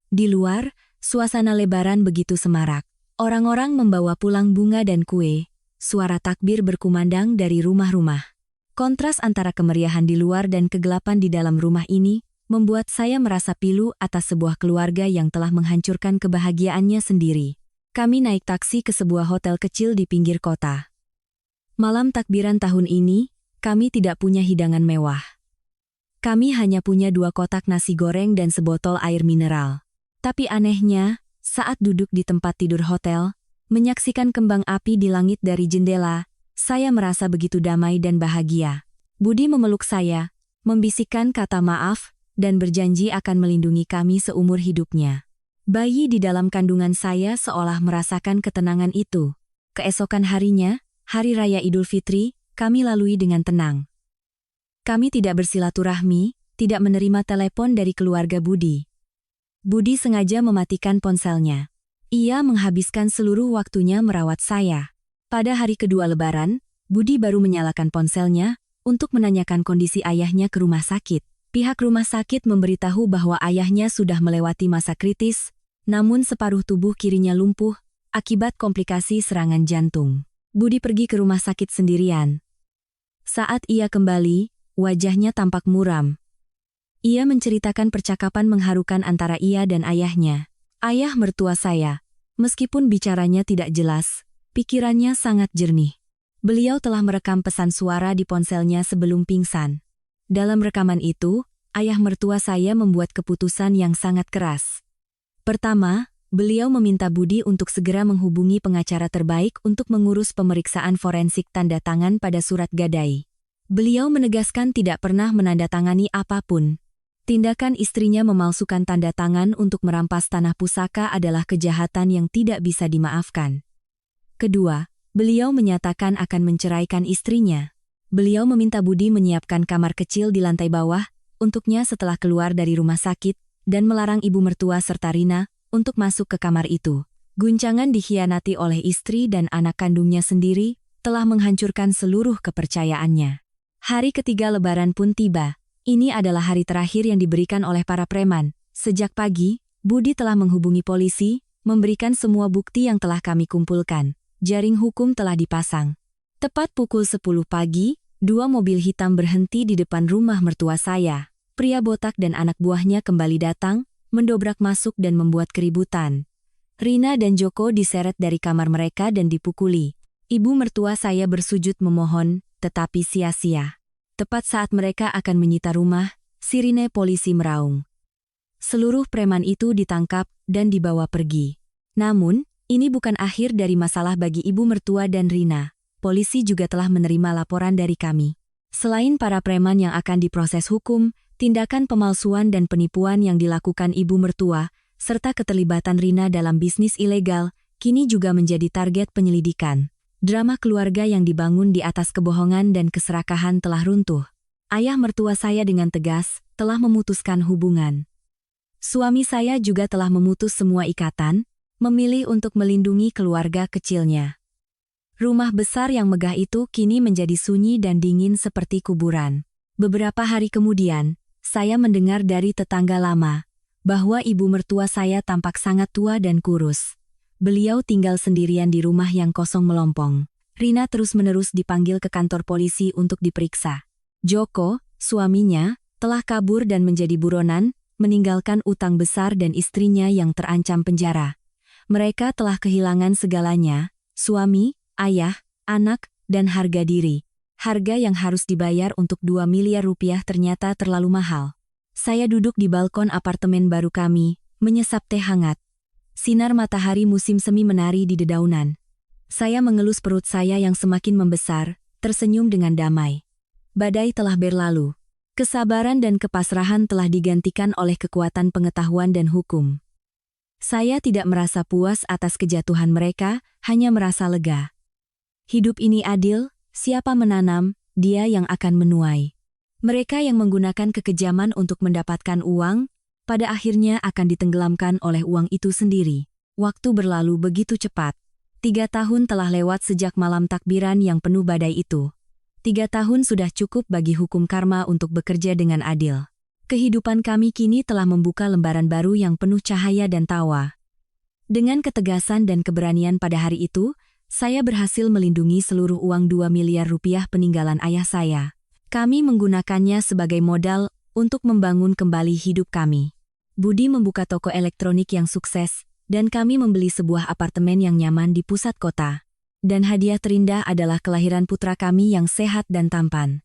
Di luar, suasana Lebaran begitu semarak. Orang-orang membawa pulang bunga dan kue. Suara takbir berkumandang dari rumah-rumah. Kontras antara kemeriahan di luar dan kegelapan di dalam rumah ini membuat saya merasa pilu atas sebuah keluarga yang telah menghancurkan kebahagiaannya sendiri. Kami naik taksi ke sebuah hotel kecil di pinggir kota. Malam takbiran tahun ini, kami tidak punya hidangan mewah. Kami hanya punya 2 kotak nasi goreng dan sebotol air mineral. Tapi anehnya, saat duduk di tempat tidur hotel, menyaksikan kembang api di langit dari jendela, saya merasa begitu damai dan bahagia. Budi memeluk saya, membisikkan kata maaf, dan berjanji akan melindungi kami seumur hidupnya. Bayi di dalam kandungan saya seolah merasakan ketenangan itu. Keesokan harinya, Hari Raya Idul Fitri, kami lalui dengan tenang. Kami tidak bersilaturahmi, tidak menerima telepon dari keluarga Budi. Budi sengaja mematikan ponselnya. Ia menghabiskan seluruh waktunya merawat saya. Pada hari kedua Lebaran, Budi baru menyalakan ponselnya untuk menanyakan kondisi ayahnya ke rumah sakit. Pihak rumah sakit memberitahu bahwa ayahnya sudah melewati masa kritis, namun separuh tubuh kirinya lumpuh akibat komplikasi serangan jantung. Budi pergi ke rumah sakit sendirian. Saat ia kembali, wajahnya tampak muram. Ia menceritakan percakapan mengharukan antara ia dan ayahnya. Ayah mertua saya, meskipun bicaranya tidak jelas, pikirannya sangat jernih. Beliau telah merekam pesan suara di ponselnya sebelum pingsan. Dalam rekaman itu, ayah mertua saya membuat keputusan yang sangat keras. Pertama, beliau meminta Budi untuk segera menghubungi pengacara terbaik untuk mengurus pemeriksaan forensik tanda tangan pada surat gadai. Beliau menegaskan tidak pernah menandatangani apapun. Tindakan istrinya memalsukan tanda tangan untuk merampas tanah pusaka adalah kejahatan yang tidak bisa dimaafkan. Kedua, beliau menyatakan akan menceraikan istrinya. Beliau meminta Budi menyiapkan kamar kecil di lantai bawah untuknya setelah keluar dari rumah sakit dan melarang ibu mertua serta Rina untuk masuk ke kamar itu. Guncangan dikhianati oleh istri dan anak kandungnya sendiri telah menghancurkan seluruh kepercayaannya. Hari ketiga Lebaran pun tiba. Ini adalah hari terakhir yang diberikan oleh para preman. Sejak pagi, Budi telah menghubungi polisi, memberikan semua bukti yang telah kami kumpulkan. Jaring hukum telah dipasang. Tepat pukul 10 pagi, 2 mobil hitam berhenti di depan rumah mertua saya. Pria botak dan anak buahnya kembali datang, mendobrak masuk dan membuat keributan. Rina dan Joko diseret dari kamar mereka dan dipukuli. Ibu mertua saya bersujud memohon, tetapi sia-sia. Tepat saat mereka akan menyita rumah, sirine polisi meraung. Seluruh preman itu ditangkap dan dibawa pergi. Namun, ini bukan akhir dari masalah bagi ibu mertua dan Rina. Polisi juga telah menerima laporan dari kami. Selain para preman yang akan diproses hukum, tindakan pemalsuan dan penipuan yang dilakukan ibu mertua, serta keterlibatan Rina dalam bisnis ilegal, kini juga menjadi target penyelidikan. Drama keluarga yang dibangun di atas kebohongan dan keserakahan telah runtuh. Ayah mertua saya dengan tegas telah memutuskan hubungan. Suami saya juga telah memutus semua ikatan, memilih untuk melindungi keluarga kecilnya. Rumah besar yang megah itu kini menjadi sunyi dan dingin seperti kuburan. Beberapa hari kemudian, saya mendengar dari tetangga lama bahwa ibu mertua saya tampak sangat tua dan kurus. Beliau tinggal sendirian di rumah yang kosong melompong. Rina terus-menerus dipanggil ke kantor polisi untuk diperiksa. Joko, suaminya, telah kabur dan menjadi buronan, meninggalkan utang besar dan istrinya yang terancam penjara. Mereka telah kehilangan segalanya, suami, ayah, anak, dan harga diri. Harga yang harus dibayar untuk 2 miliar rupiah ternyata terlalu mahal. Saya duduk di balkon apartemen baru kami, menyesap teh hangat. Sinar matahari musim semi menari di dedaunan. Saya mengelus perut saya yang semakin membesar, tersenyum dengan damai. Badai telah berlalu. Kesabaran dan kepasrahan telah digantikan oleh kekuatan pengetahuan dan hukum. Saya tidak merasa puas atas kejatuhan mereka, hanya merasa lega. Hidup ini adil, siapa menanam, dia yang akan menuai. Mereka yang menggunakan kekejaman untuk mendapatkan uang, pada akhirnya akan ditenggelamkan oleh uang itu sendiri. Waktu berlalu begitu cepat. 3 tahun telah lewat sejak malam takbiran yang penuh badai itu. 3 tahun sudah cukup bagi hukum karma untuk bekerja dengan adil. Kehidupan kami kini telah membuka lembaran baru yang penuh cahaya dan tawa. Dengan ketegasan dan keberanian pada hari itu, saya berhasil melindungi seluruh uang 2 miliar rupiah peninggalan ayah saya. Kami menggunakannya sebagai modal untuk membangun kembali hidup kami. Budi membuka toko elektronik yang sukses, dan kami membeli sebuah apartemen yang nyaman di pusat kota. Dan hadiah terindah adalah kelahiran putra kami yang sehat dan tampan.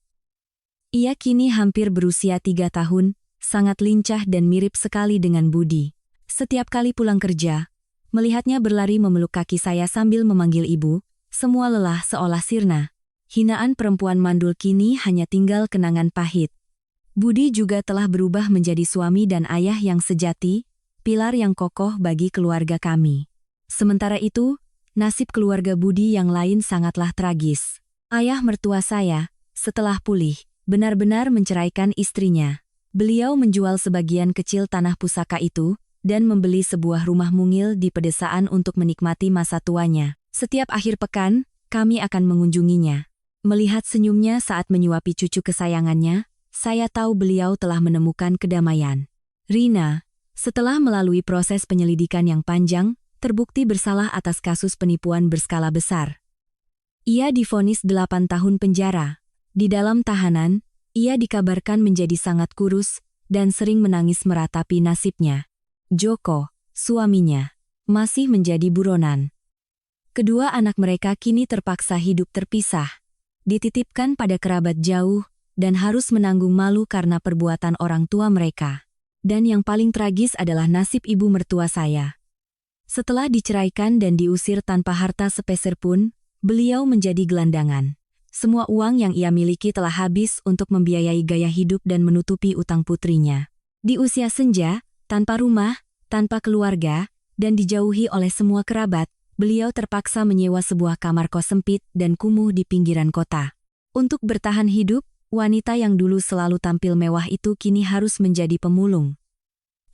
Ia kini hampir berusia 3 tahun, sangat lincah dan mirip sekali dengan Budi. Setiap kali pulang kerja, melihatnya berlari memeluk kaki saya sambil memanggil ibu, semua lelah seolah sirna. Hinaan perempuan mandul kini hanya tinggal kenangan pahit. Budi juga telah berubah menjadi suami dan ayah yang sejati, pilar yang kokoh bagi keluarga kami. Sementara itu, nasib keluarga Budi yang lain sangatlah tragis. Ayah mertua saya, setelah pulih, benar-benar menceraikan istrinya. Beliau menjual sebagian kecil tanah pusaka itu, dan membeli sebuah rumah mungil di pedesaan untuk menikmati masa tuanya. Setiap akhir pekan, kami akan mengunjunginya. Melihat senyumnya saat menyuapi cucu kesayangannya, saya tahu beliau telah menemukan kedamaian. Rina, setelah melalui proses penyelidikan yang panjang, terbukti bersalah atas kasus penipuan berskala besar. Ia divonis 8 tahun penjara. Di dalam tahanan, ia dikabarkan menjadi sangat kurus dan sering menangis meratapi nasibnya. Joko, suaminya, masih menjadi buronan. Kedua anak mereka kini terpaksa hidup terpisah. Dititipkan pada kerabat jauh, dan harus menanggung malu karena perbuatan orang tua mereka. Dan yang paling tragis adalah nasib ibu mertua saya. Setelah diceraikan dan diusir tanpa harta sepeser pun, beliau menjadi gelandangan. Semua uang yang ia miliki telah habis untuk membiayai gaya hidup dan menutupi utang putrinya. Di usia senja, tanpa rumah, tanpa keluarga, dan dijauhi oleh semua kerabat, beliau terpaksa menyewa sebuah kamar kos sempit dan kumuh di pinggiran kota. Untuk bertahan hidup, wanita yang dulu selalu tampil mewah itu kini harus menjadi pemulung.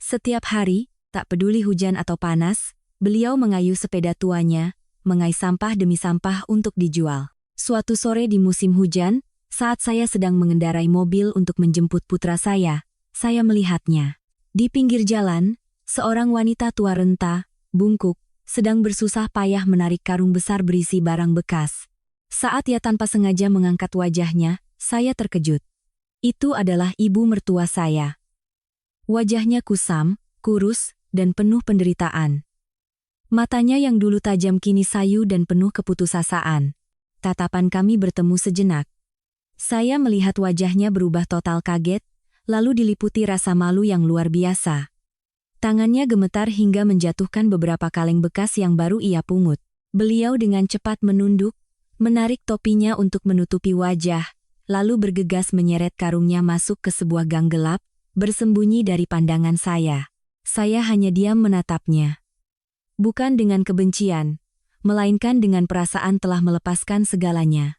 Setiap hari, tak peduli hujan atau panas, beliau mengayuh sepeda tuanya, mengais sampah demi sampah untuk dijual. Suatu sore di musim hujan, saat saya sedang mengendarai mobil untuk menjemput putra saya melihatnya. Di pinggir jalan, seorang wanita tua renta, bungkuk, sedang bersusah payah menarik karung besar berisi barang bekas. Saat ia tanpa sengaja mengangkat wajahnya, saya terkejut. Itu adalah ibu mertua saya. Wajahnya kusam, kurus, dan penuh penderitaan. Matanya yang dulu tajam kini sayu dan penuh keputusasaan. Tatapan kami bertemu sejenak. Saya melihat wajahnya berubah total kaget, lalu diliputi rasa malu yang luar biasa. Tangannya gemetar hingga menjatuhkan beberapa kaleng bekas yang baru ia pungut. Beliau dengan cepat menunduk, menarik topinya untuk menutupi wajah, lalu bergegas menyeret karungnya masuk ke sebuah gang gelap, bersembunyi dari pandangan saya. Saya hanya diam menatapnya. Bukan dengan kebencian, melainkan dengan perasaan telah melepaskan segalanya.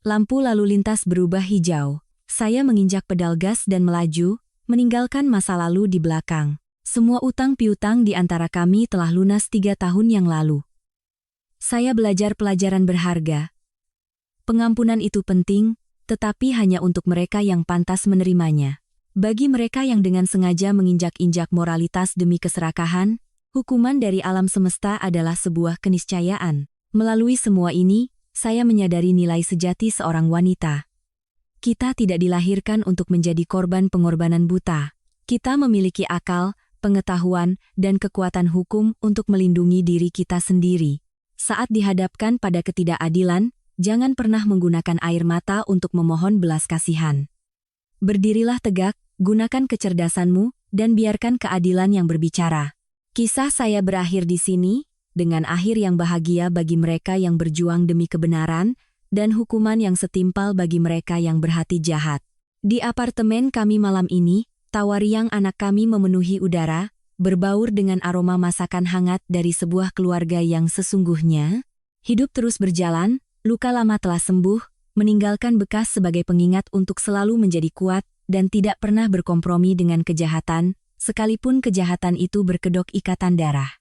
Lampu lalu lintas berubah hijau. Saya menginjak pedal gas dan melaju, meninggalkan masa lalu di belakang. Semua utang piutang di antara kami telah lunas 3 tahun yang lalu. Saya belajar pelajaran berharga. Pengampunan itu penting, tetapi hanya untuk mereka yang pantas menerimanya. Bagi mereka yang dengan sengaja menginjak-injak moralitas demi keserakahan, hukuman dari alam semesta adalah sebuah keniscayaan. Melalui semua ini, saya menyadari nilai sejati seorang wanita. Kita tidak dilahirkan untuk menjadi korban pengorbanan buta. Kita memiliki akal, pengetahuan, dan kekuatan hukum untuk melindungi diri kita sendiri. Saat dihadapkan pada ketidakadilan, jangan pernah menggunakan air mata untuk memohon belas kasihan. Berdirilah tegak, gunakan kecerdasanmu, dan biarkan keadilan yang berbicara. Kisah saya berakhir di sini, dengan akhir yang bahagia bagi mereka yang berjuang demi kebenaran, dan hukuman yang setimpal bagi mereka yang berhati jahat. Di apartemen kami malam ini, tawa riang anak kami memenuhi udara, berbaur dengan aroma masakan hangat dari sebuah keluarga yang sesungguhnya. Hidup terus berjalan, luka lama telah sembuh, meninggalkan bekas sebagai pengingat untuk selalu menjadi kuat, dan tidak pernah berkompromi dengan kejahatan, sekalipun kejahatan itu berkedok ikatan darah.